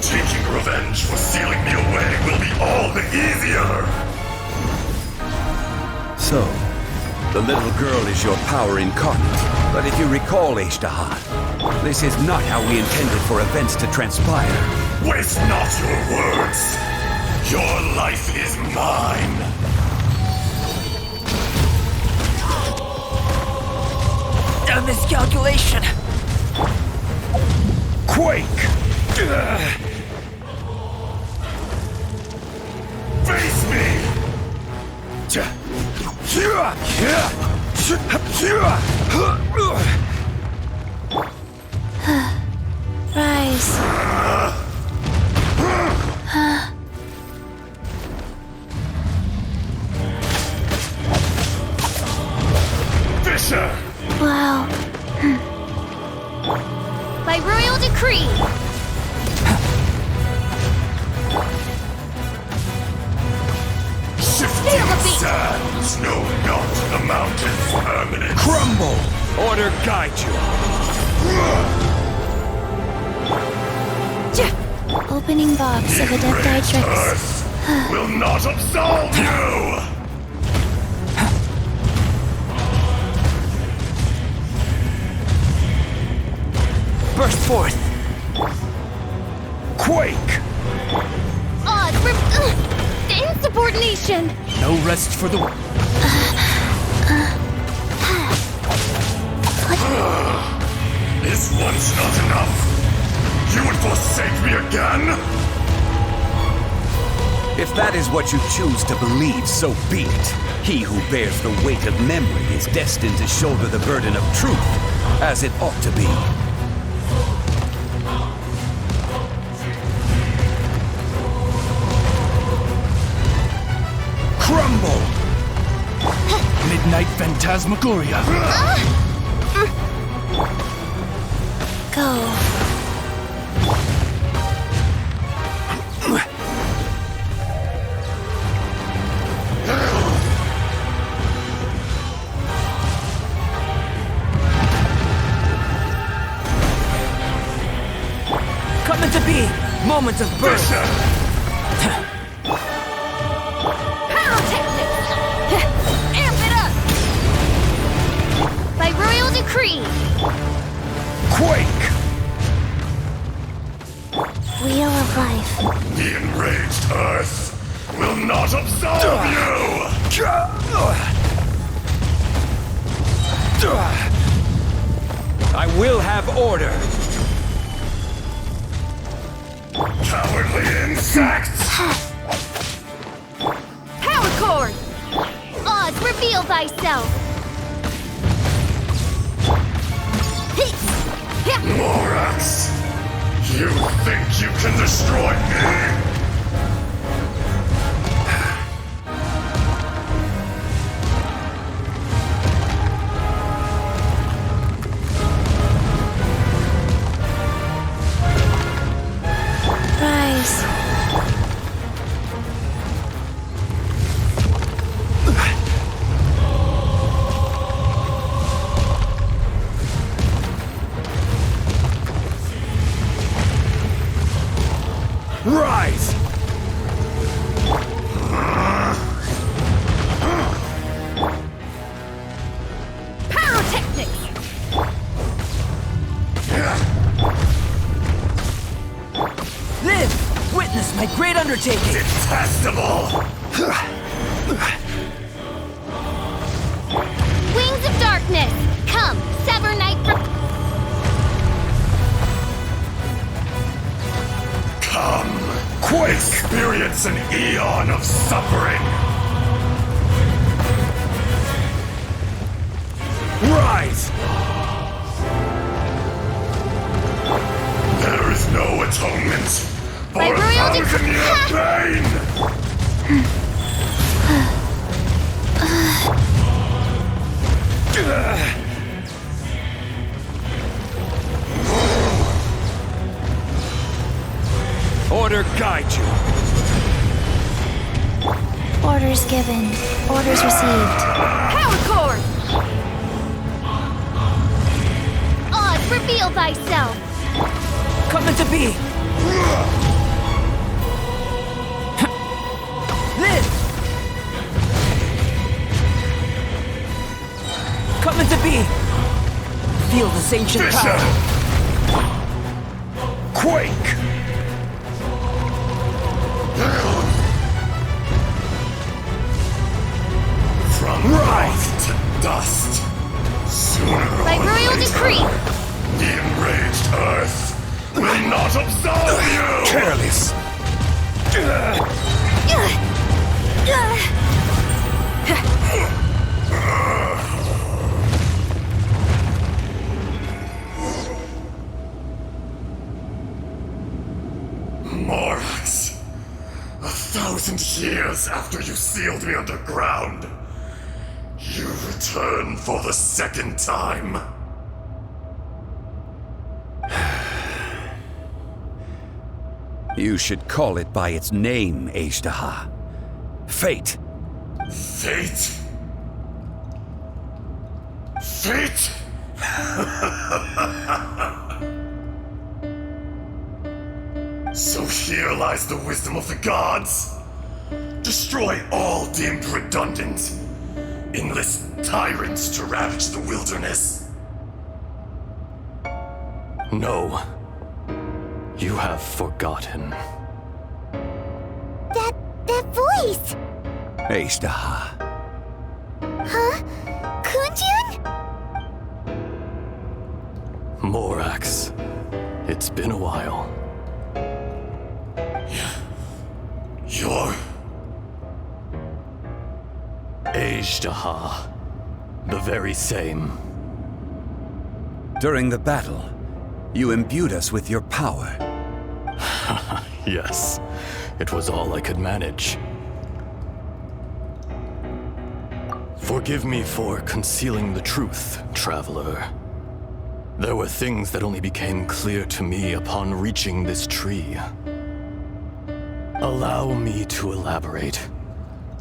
Taking revenge for sealing me away will be all the easier. So, the little girl is your power incarnate. But if you recall, Ishtaha, this is not how we intended for events to transpire. Waste not your words. Your life is mine. A miscalculation. Quake! Face me! Rise. Fisher! Wow. By royal decree. Shifting sands know not the mountain's permanence. Crumble! Order guide you. Opening box of Adepti tricks. Earth will not absolve you! Burst forth. Quake! Insubordination! No rest for the... Is once not enough? You would forsake me again? If that is what you choose to believe, so be it. He who bears the weight of memory is destined to shoulder the burden of truth, as it ought to be. Crumble! Midnight Phantasmagoria. Go. Coming to be. Moment of birth. Amp it up! By royal decree! Quake! Wheel of life. The enraged Earth will not absolve you! I will have order. Cowardly insects! Power cord! Oz, reveal thyself! Morax! You think you can destroy me? Rise. impossible! Wings of darkness! Come, sever night from... Come, quake! Experience an eon of suffering! Rise! There is no atonement for By royal 1,000-year pain! Order guide you. Orders given. Orders received. Power core! Oz, reveal thyself! Come into being! Live! Come into being! Feel this ancient Vision! power! Quake! From rise to dust. Sooner By or royal later, decree! the enraged Earth will not absolve you! Careless! Morax, 1,000 years after you sealed me underground, you return for the second time. You should call it by its name, Ajdaha. Fate. Fate? Fate? So here lies the wisdom of the gods. Destroy all deemed redundant. Enlist tyrants to ravage the wilderness. No. You have forgotten. That voice! Ajdaha. Huh? Kunjun? Morax. It's been a while. You're... Ajdaha. The very same. During the battle, you imbued us with your power. Yes. It was all I could manage. Forgive me for concealing the truth, traveler. There were things that only became clear to me upon reaching this tree. Allow me to elaborate.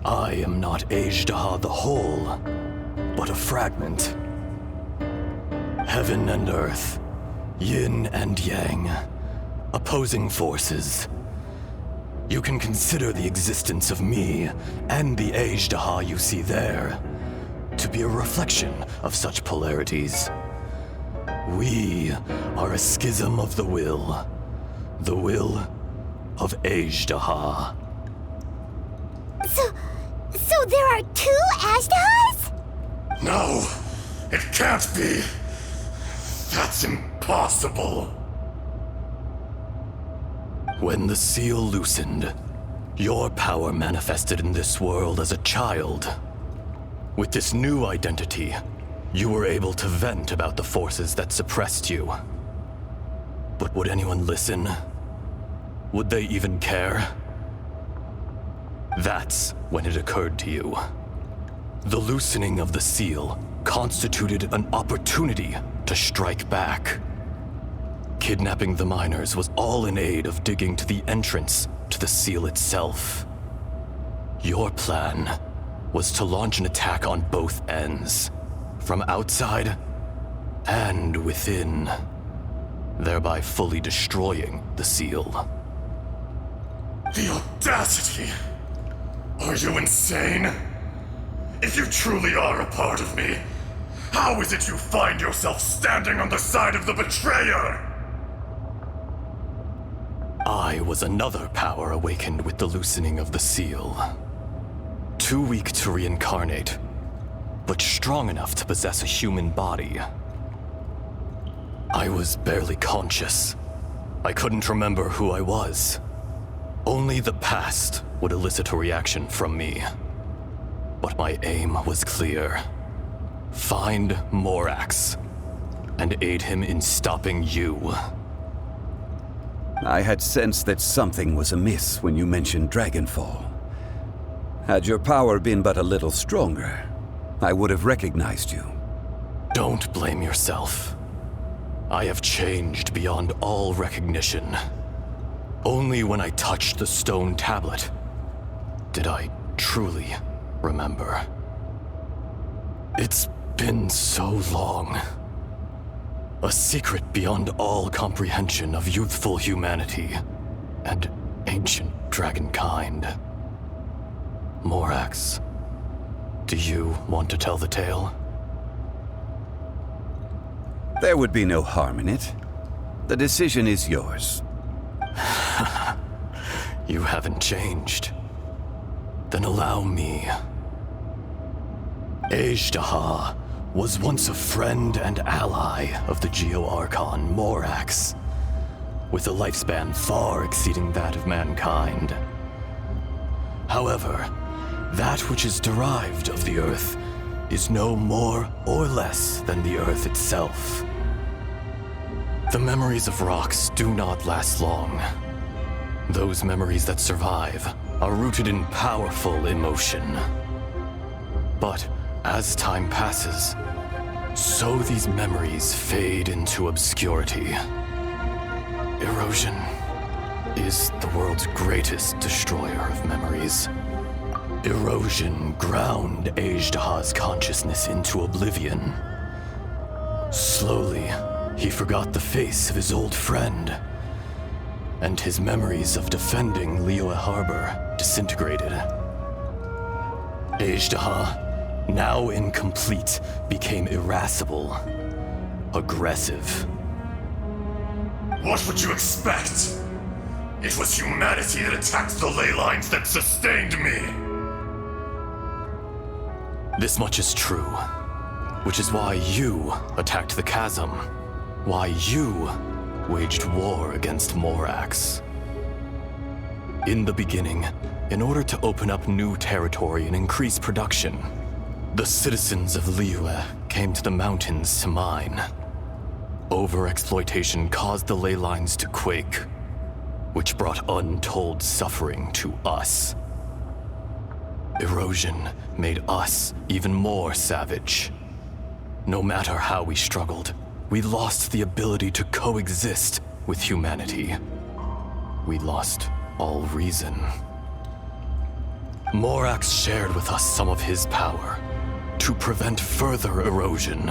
I am not Ajdaha the whole, but a fragment. Heaven and earth, yin and yang, opposing forces. You can consider the existence of me and the Ajdaha you see there to be a reflection of such polarities. We are a schism of the will of Ajdaha. So there are two Ajdahas? No, it can't be. That's impossible. When the seal loosened, your power manifested in this world as a child. With this new identity, you were able to vent about the forces that suppressed you. But would anyone listen? Would they even care? That's when it occurred to you. The loosening of the seal constituted an opportunity to strike back. Kidnapping the miners was all in aid of digging to the entrance to the seal itself. Your plan was to launch an attack on both ends, from outside and within, thereby fully destroying the seal. The audacity! Are you insane? If you truly are a part of me, how is it you find yourself standing on the side of the betrayer? I was another power awakened with the loosening of the seal. Too weak to reincarnate, but strong enough to possess a human body. I was barely conscious. I couldn't remember who I was. Only the past would elicit a reaction from me. But my aim was clear. Find Morax and aid him in stopping you. I had sensed that something was amiss when you mentioned Dragonfall. Had your power been but a little stronger, I would have recognized you. Don't blame yourself. I have changed beyond all recognition. Only when I touched the stone tablet did I truly remember. It's been so long. A secret beyond all comprehension of youthful humanity and ancient dragonkind. Morax, do you want to tell the tale? There would be no harm in it. The decision is yours. You haven't changed. Then allow me. Ajdaha was once a friend and ally of the Geo-Archon Morax, with a lifespan far exceeding that of mankind. However, that which is derived of the Earth is no more or less than the Earth itself. The memories of rocks do not last long. Those memories that survive are rooted in powerful emotion. But as time passes, so these memories fade into obscurity. Erosion is the world's greatest destroyer of memories. Erosion ground Ajdaha's consciousness into oblivion. Slowly, he forgot the face of his old friend, and his memories of defending Liyue Harbor disintegrated. Ajdaha, now incomplete, became irascible, aggressive. What would you expect? It was humanity that attacked the ley lines that sustained me. This much is true, which is why you attacked the chasm, why you waged war against Morax. In the beginning, in order to open up new territory and increase production, the citizens of Liyue came to the mountains to mine. Overexploitation caused the ley lines to quake, which brought untold suffering to us. Erosion made us even more savage. No matter how we struggled, we lost the ability to coexist with humanity. We lost all reason. Morax shared with us some of his power to prevent further erosion,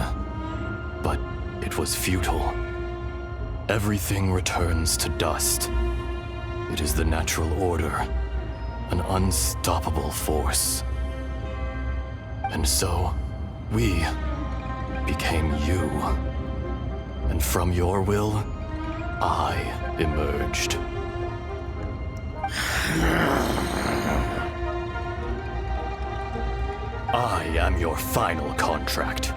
but it was futile. Everything returns to dust. It is the natural order, an unstoppable force. And so, we became you. And from your will, I emerged. I am your final contract.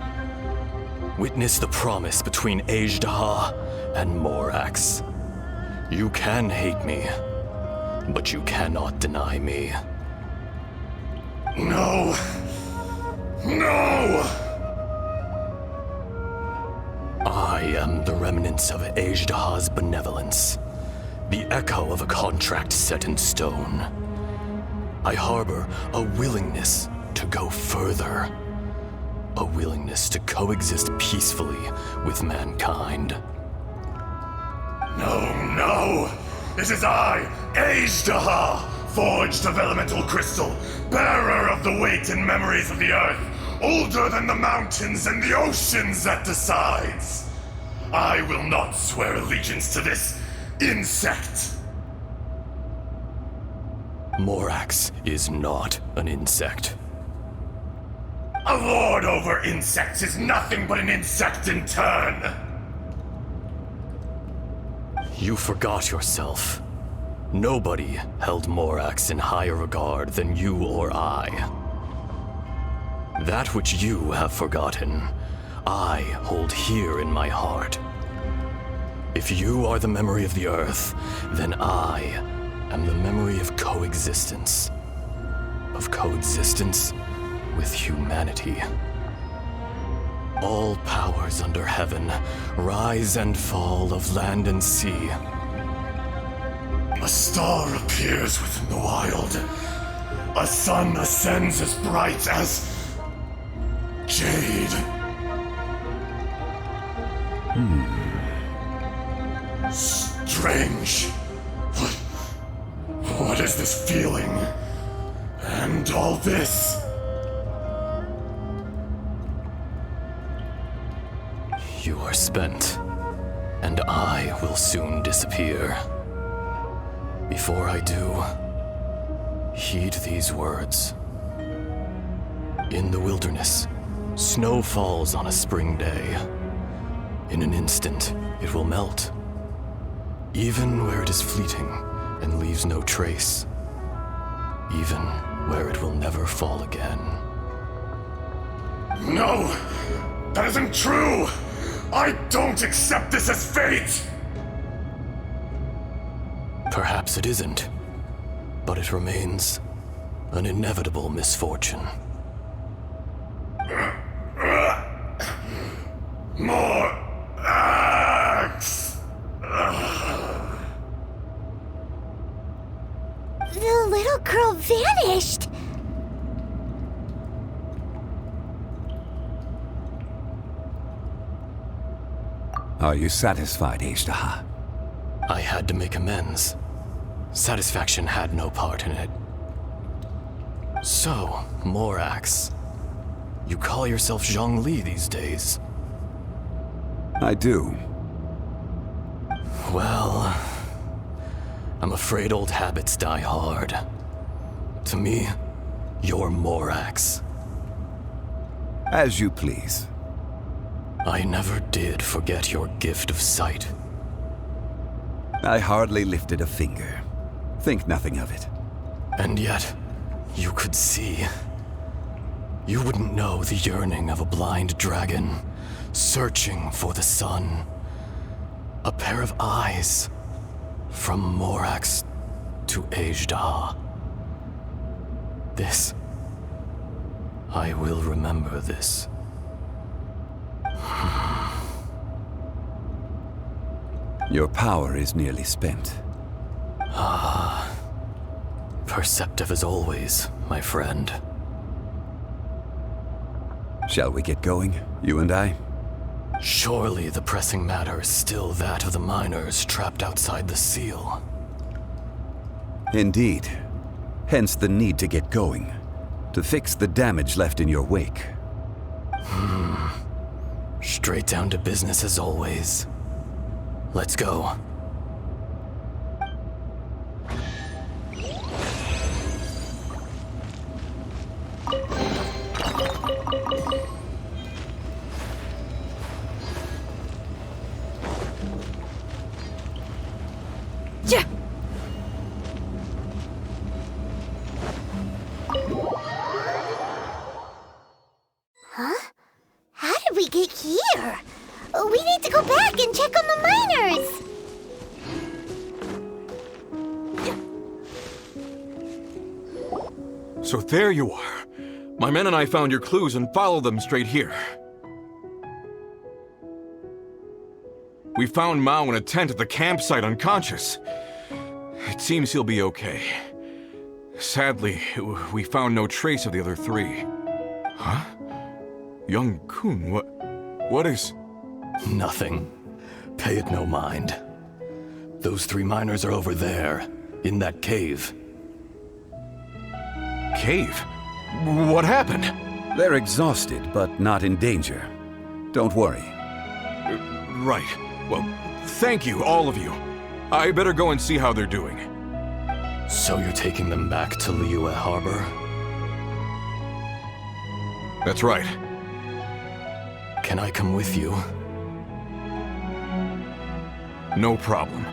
Witness the promise between Ajdaha and Morax. You can hate me, but you cannot deny me. No! No! I am the remnants of Ajdaha's benevolence, the echo of a contract set in stone. I harbor a willingness to go further, a willingness to coexist peacefully with mankind. No! It is I, Ajdaha, forged of elemental crystal, bearer of the weight and memories of the earth, older than the mountains and the oceans that decides. I will not swear allegiance to this insect. Morax is not an insect. A lord over insects is nothing but an insect in turn. You forgot yourself. Nobody held Morax in higher regard than you or I. That which you have forgotten, I hold here in my heart. If you are the memory of the Earth, then I am the memory of coexistence. Of coexistence with humanity. All powers under heaven, rise and fall of land and sea. A star appears within the wild. A sun ascends as bright as jade. Strange. What is this feeling? And all this? You are spent, and I will soon disappear. Before I do, heed these words. In the wilderness, snow falls on a spring day. In an instant, it will melt. Even where it is fleeting and leaves no trace. Even where it will never fall again. No! That isn't true! I don't accept this as fate! Perhaps it isn't, but it remains an inevitable misfortune. More axe! The little girl vanished! Are you satisfied, Ishtaha? I had to make amends. Satisfaction had no part in it. So, Morax, you call yourself Zhongli these days? I do. Well, I'm afraid old habits die hard. To me, you're Morax. As you please. I never did forget your gift of sight. I hardly lifted a finger. Think nothing of it. And yet, you could see. You wouldn't know the yearning of a blind dragon, searching for the sun. A pair of eyes, from Morax to Ejdah. This, I will remember this. Your power is nearly spent. Perceptive as always, my friend. Shall we get going, you and I? Surely the pressing matter is still that of the miners trapped outside the seal. Indeed. Hence the need to get going. To fix the damage left in your wake. Straight down to business as always. Let's go. Huh? How did we get here? We need to go back and check on the miners! So there you are. My men and I found your clues and followed them straight here. We found Mao in a tent at the campsite unconscious. It seems he'll be okay. Sadly, we found no trace of the other three. Huh? Young Kun, what is... Nothing. Pay it no mind. Those three miners are over there, in that cave. Cave? What happened? They're exhausted, but not in danger. Don't worry. Right. Well, thank you, all of you. I better go and see how they're doing. So you're taking them back to Liyue Harbor? That's right. Can I come with you? No problem.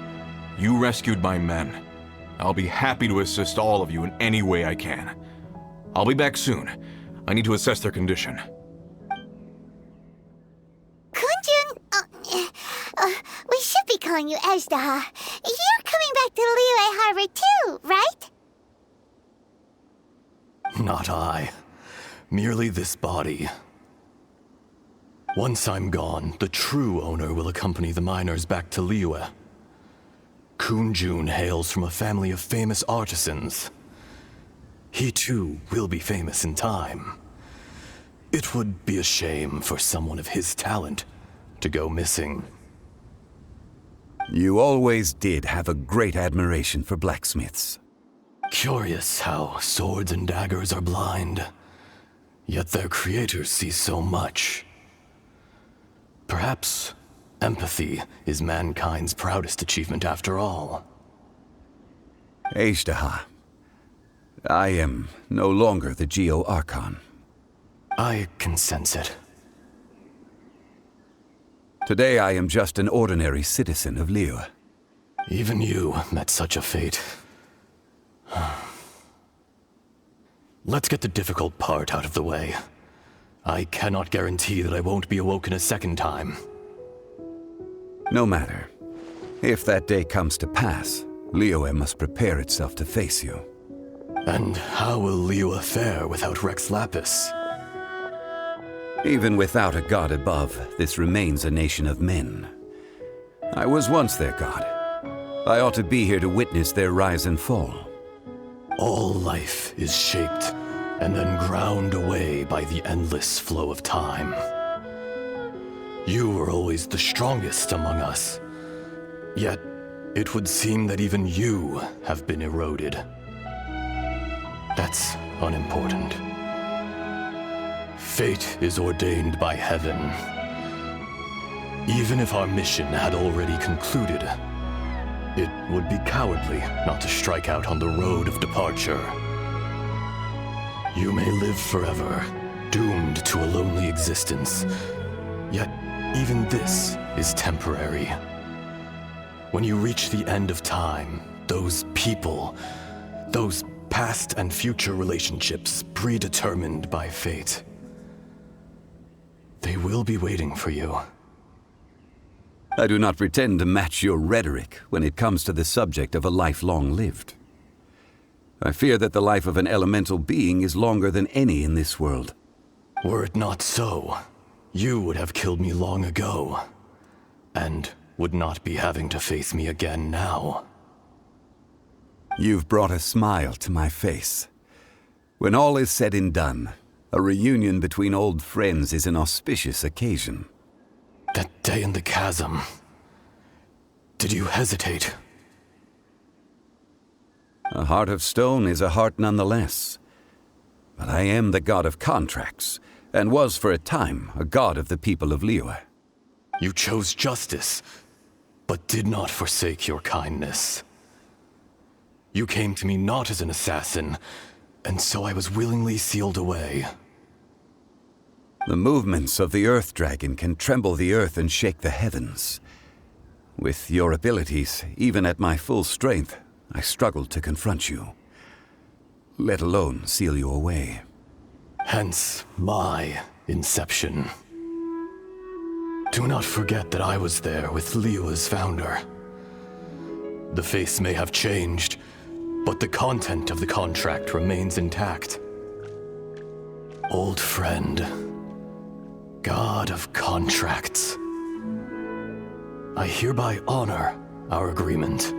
You rescued my men. I'll be happy to assist all of you in any way I can. I'll be back soon. I need to assess their condition. Kunjun, we should be calling you Ezdaha. You're coming back to Liyue Harbor too, right? Not I. Merely this body. Once I'm gone, the true owner will accompany the miners back to Liyue. Kunjun hails from a family of famous artisans. He too will be famous in time. It would be a shame for someone of his talent to go missing. You always did have a great admiration for blacksmiths. Curious how swords and daggers are blind, yet their creators see so much. Perhaps empathy is mankind's proudest achievement after all. Ezdaha, I am no longer the Geo-Archon. I can sense it. Today I am just an ordinary citizen of Liyue. Even you met such a fate. Let's get the difficult part out of the way. I cannot guarantee that I won't be awoken a second time. No matter. If that day comes to pass, Liyue must prepare itself to face you. And how will Liyue fare without Rex Lapis? Even without a god above, this remains a nation of men. I was once their god. I ought to be here to witness their rise and fall. All life is shaped and then ground away by the endless flow of time. You were always the strongest among us. Yet, it would seem that even you have been eroded. That's unimportant. Fate is ordained by heaven. Even if our mission had already concluded, it would be cowardly not to strike out on the road of departure. You may live forever, doomed to a lonely existence. Yet, even this is temporary. When you reach the end of time, those people, those past and future relationships predetermined by fate, they will be waiting for you. I do not pretend to match your rhetoric when it comes to the subject of a life long lived. I fear that the life of an elemental being is longer than any in this world. Were it not so, you would have killed me long ago, and would not be having to face me again now. You've brought a smile to my face. When all is said and done, a reunion between old friends is an auspicious occasion. That day in the chasm, did you hesitate? A heart of stone is a heart nonetheless. But I am the god of contracts, and was for a time a god of the people of Liyue. You chose justice, but did not forsake your kindness. You came to me not as an assassin, and so I was willingly sealed away. The movements of the Earth Dragon can tremble the earth and shake the heavens. With your abilities, even at my full strength, I struggled to confront you, let alone seal you away. Hence my inception. Do not forget that I was there with Liyue's founder. The face may have changed, but the content of the contract remains intact. Old friend, god of contracts, I hereby honor our agreement.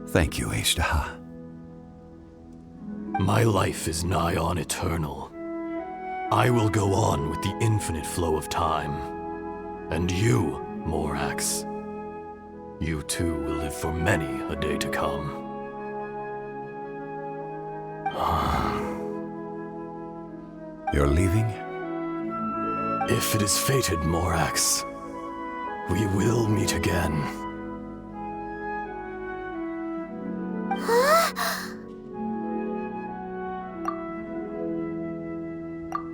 Thank you, Ezdaha. My life is nigh on eternal. I will go on with the infinite flow of time. And you, Morax, you too will live for many a day to come. You're leaving? If it is fated, Morax, we will meet again.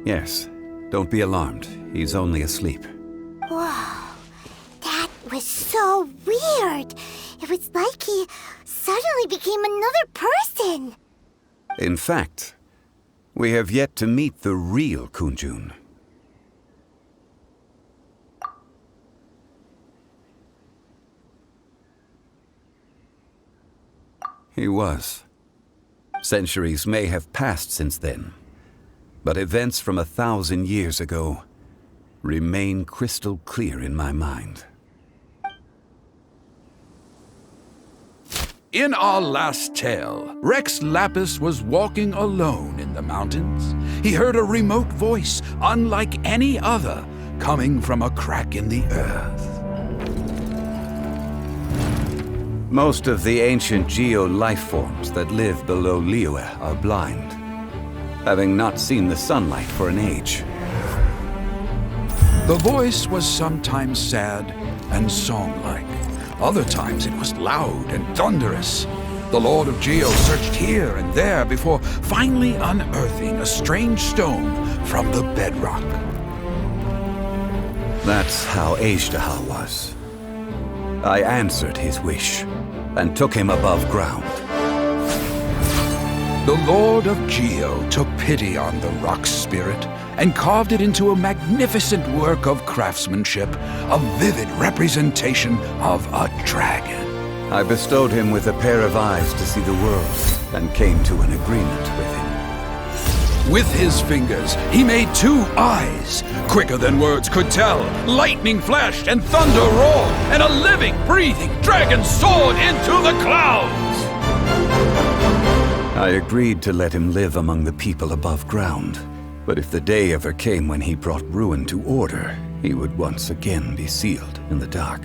Yes. Don't be alarmed. He's only asleep. Whoa. That was so weird. It was like he suddenly became another person. In fact, we have yet to meet the real Kunjun. He was. Centuries may have passed since then, but events from 1,000 years ago remain crystal clear in my mind. In our last tale, Rex Lapis was walking alone in the mountains. He heard a remote voice, unlike any other, coming from a crack in the earth. Most of the ancient geo life forms that live below Liyue are blind, having not seen the sunlight for an age. The voice was sometimes sad and song-like. Other times it was loud and thunderous. The Lord of Geo searched here and there before finally unearthing a strange stone from the bedrock. That's how Azhdaha was. I answered his wish and took him above ground. The Lord of Geo took pity on the rock spirit and carved it into a magnificent work of craftsmanship, a vivid representation of a dragon. I bestowed him with a pair of eyes to see the world and came to an agreement with him. With his fingers, he made 2 eyes, quicker than words could tell. Lightning flashed and thunder roared, and a living, breathing dragon soared into the clouds! I agreed to let him live among the people above ground, but if the day ever came when he brought ruin to order, he would once again be sealed in the dark.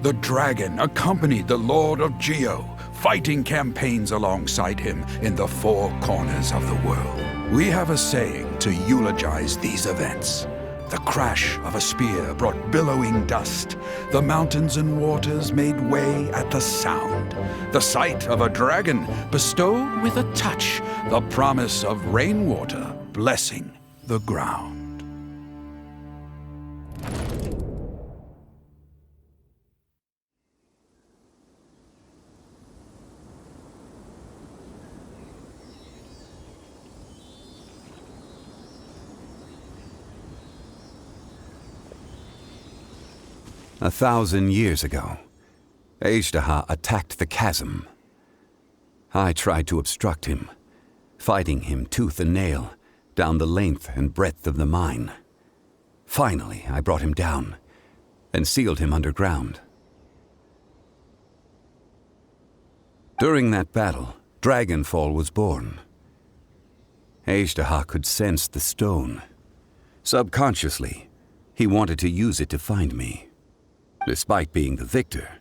The dragon accompanied the Lord of Geo, fighting campaigns alongside him in the 4 corners of the world. We have a saying to eulogize these events. The crash of a spear brought billowing dust. The mountains and waters made way at the sound. The sight of a dragon bestowed with a touch the promise of rainwater blessing the ground. A 1,000 years ago, Azhdaha attacked the chasm. I tried to obstruct him, fighting him tooth and nail down the length and breadth of the mine. Finally, I brought him down and sealed him underground. During that battle, Dragonfall was born. Azhdaha could sense the stone. Subconsciously, he wanted to use it to find me. Despite being the victor,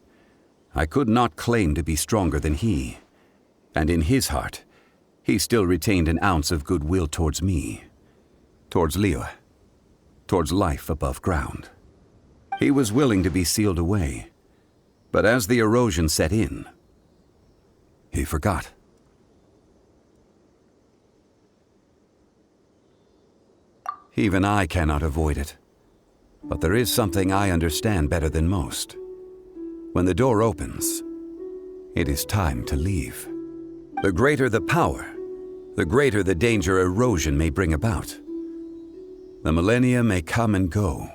I could not claim to be stronger than he, and in his heart, he still retained an ounce of goodwill towards me, towards Liyue, towards life above ground. He was willing to be sealed away, but as the erosion set in, he forgot. Even I cannot avoid it. But there is something I understand better than most. When the door opens, it is time to leave. The greater the power, the greater the danger erosion may bring about. The millennia may come and go,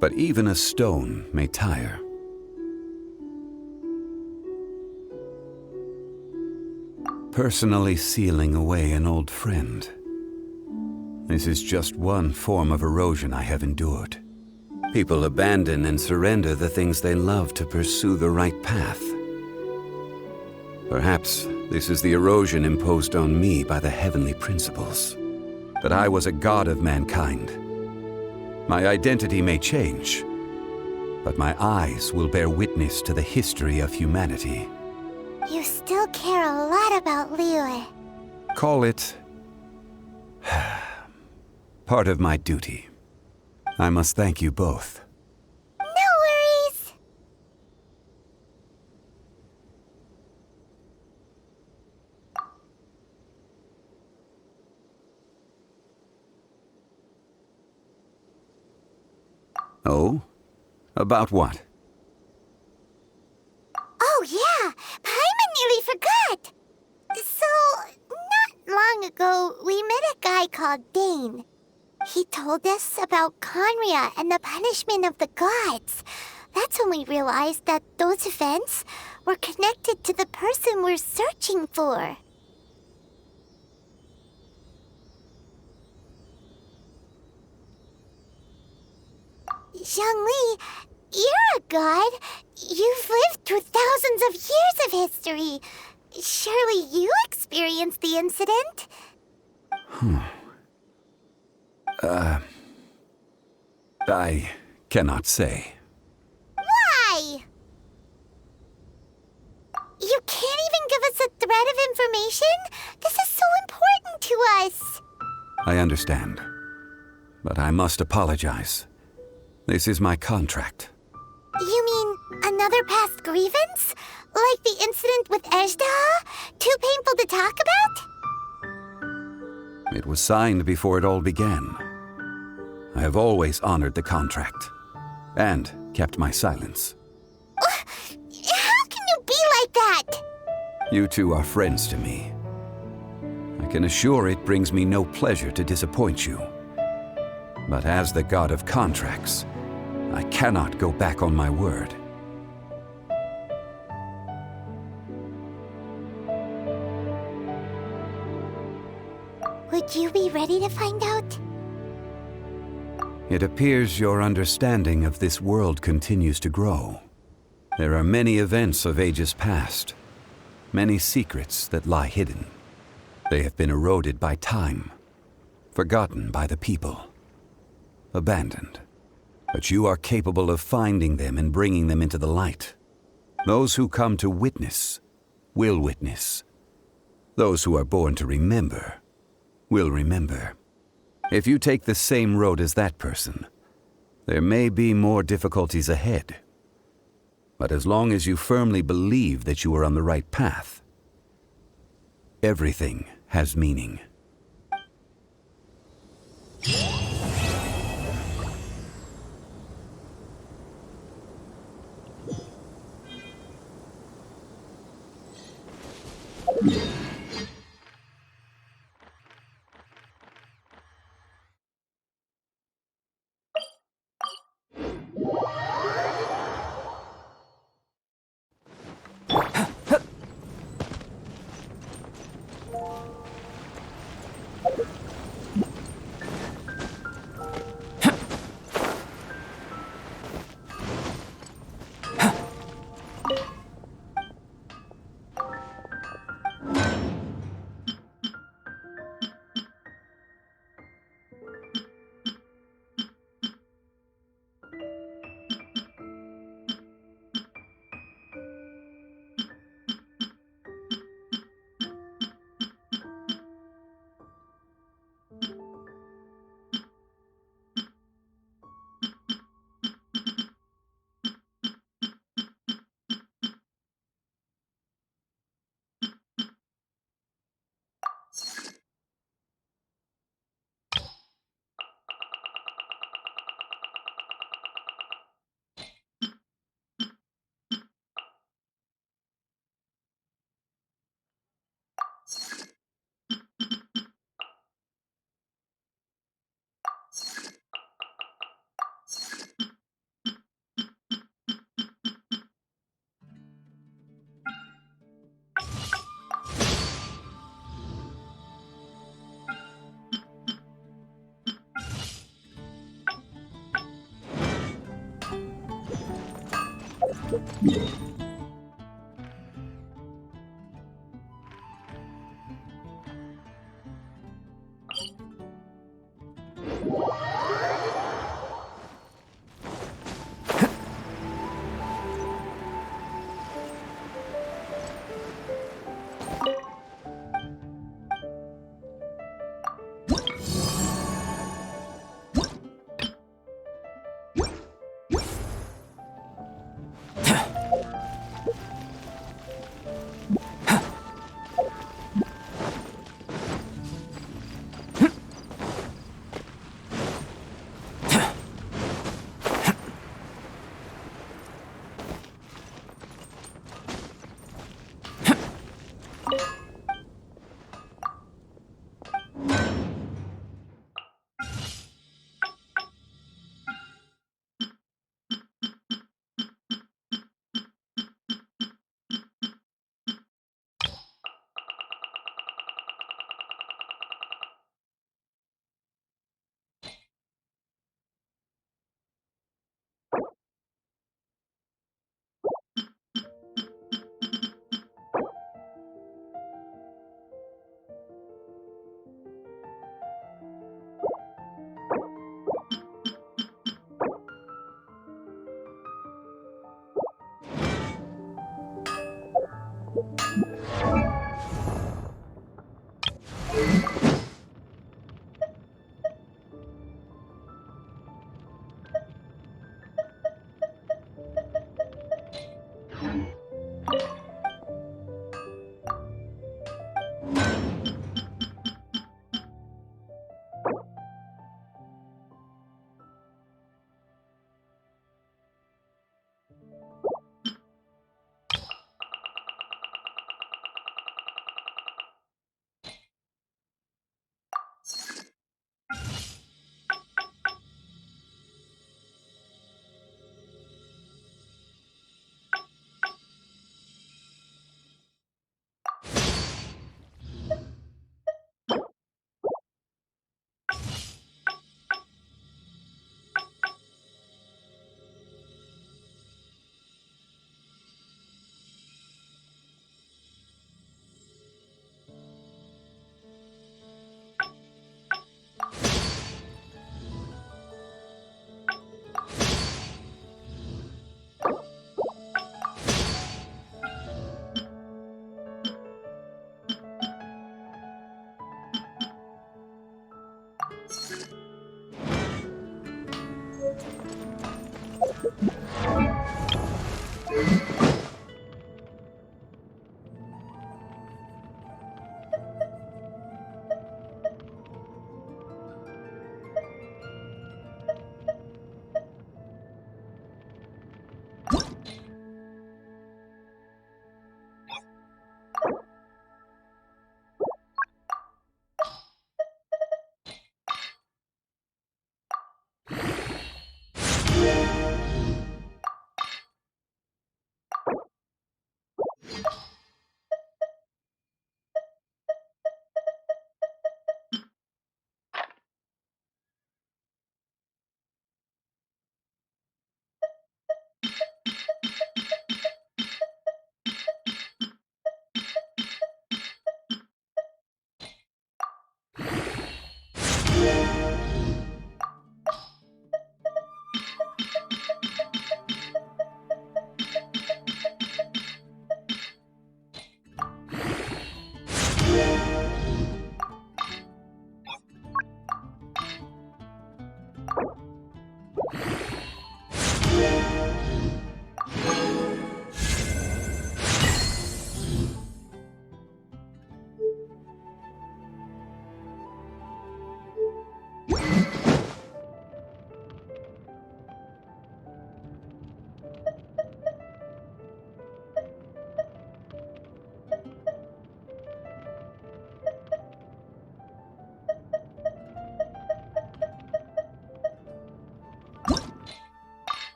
but even a stone may tire. Personally sealing away an old friend. This is just one form of erosion I have endured. People abandon and surrender the things they love to pursue the right path. Perhaps this is the erosion imposed on me by the heavenly principles. That I was a god of mankind. My identity may change, but my eyes will bear witness to the history of humanity. You still care a lot about Liyue. Call it part of my duty. I must thank you both. No worries! Oh? About what? ago, we met a guy called Dane. He told us about Conria and the punishment of the gods. That's when we realized that those events were connected to the person we're searching for. Zhongli, you're a god. You've lived through thousands of years of history. Surely you experienced the incident? I cannot say. Why? You can't even give us a thread of information? This is so important to us. I understand. But I must apologize. This is my contract. You mean another past grievance? Like the incident with Ejda? Too painful to talk about? It was signed before it all began. I have always honored the contract. And kept my silence. How can you be like that? You two are friends to me. I can assure it brings me no pleasure to disappoint you. But as the god of contracts, I cannot go back on my word. Would you be ready to find out? It appears your understanding of this world continues to grow. There are many events of ages past, many secrets that lie hidden. They have been eroded by time, forgotten by the people, abandoned. But you are capable of finding them and bringing them into the light. Those who come to witness will witness. Those who are born to remember will remember. If you take the same road as that person, there may be more difficulties ahead. But as long as you firmly believe that you are on the right path, everything has meaning.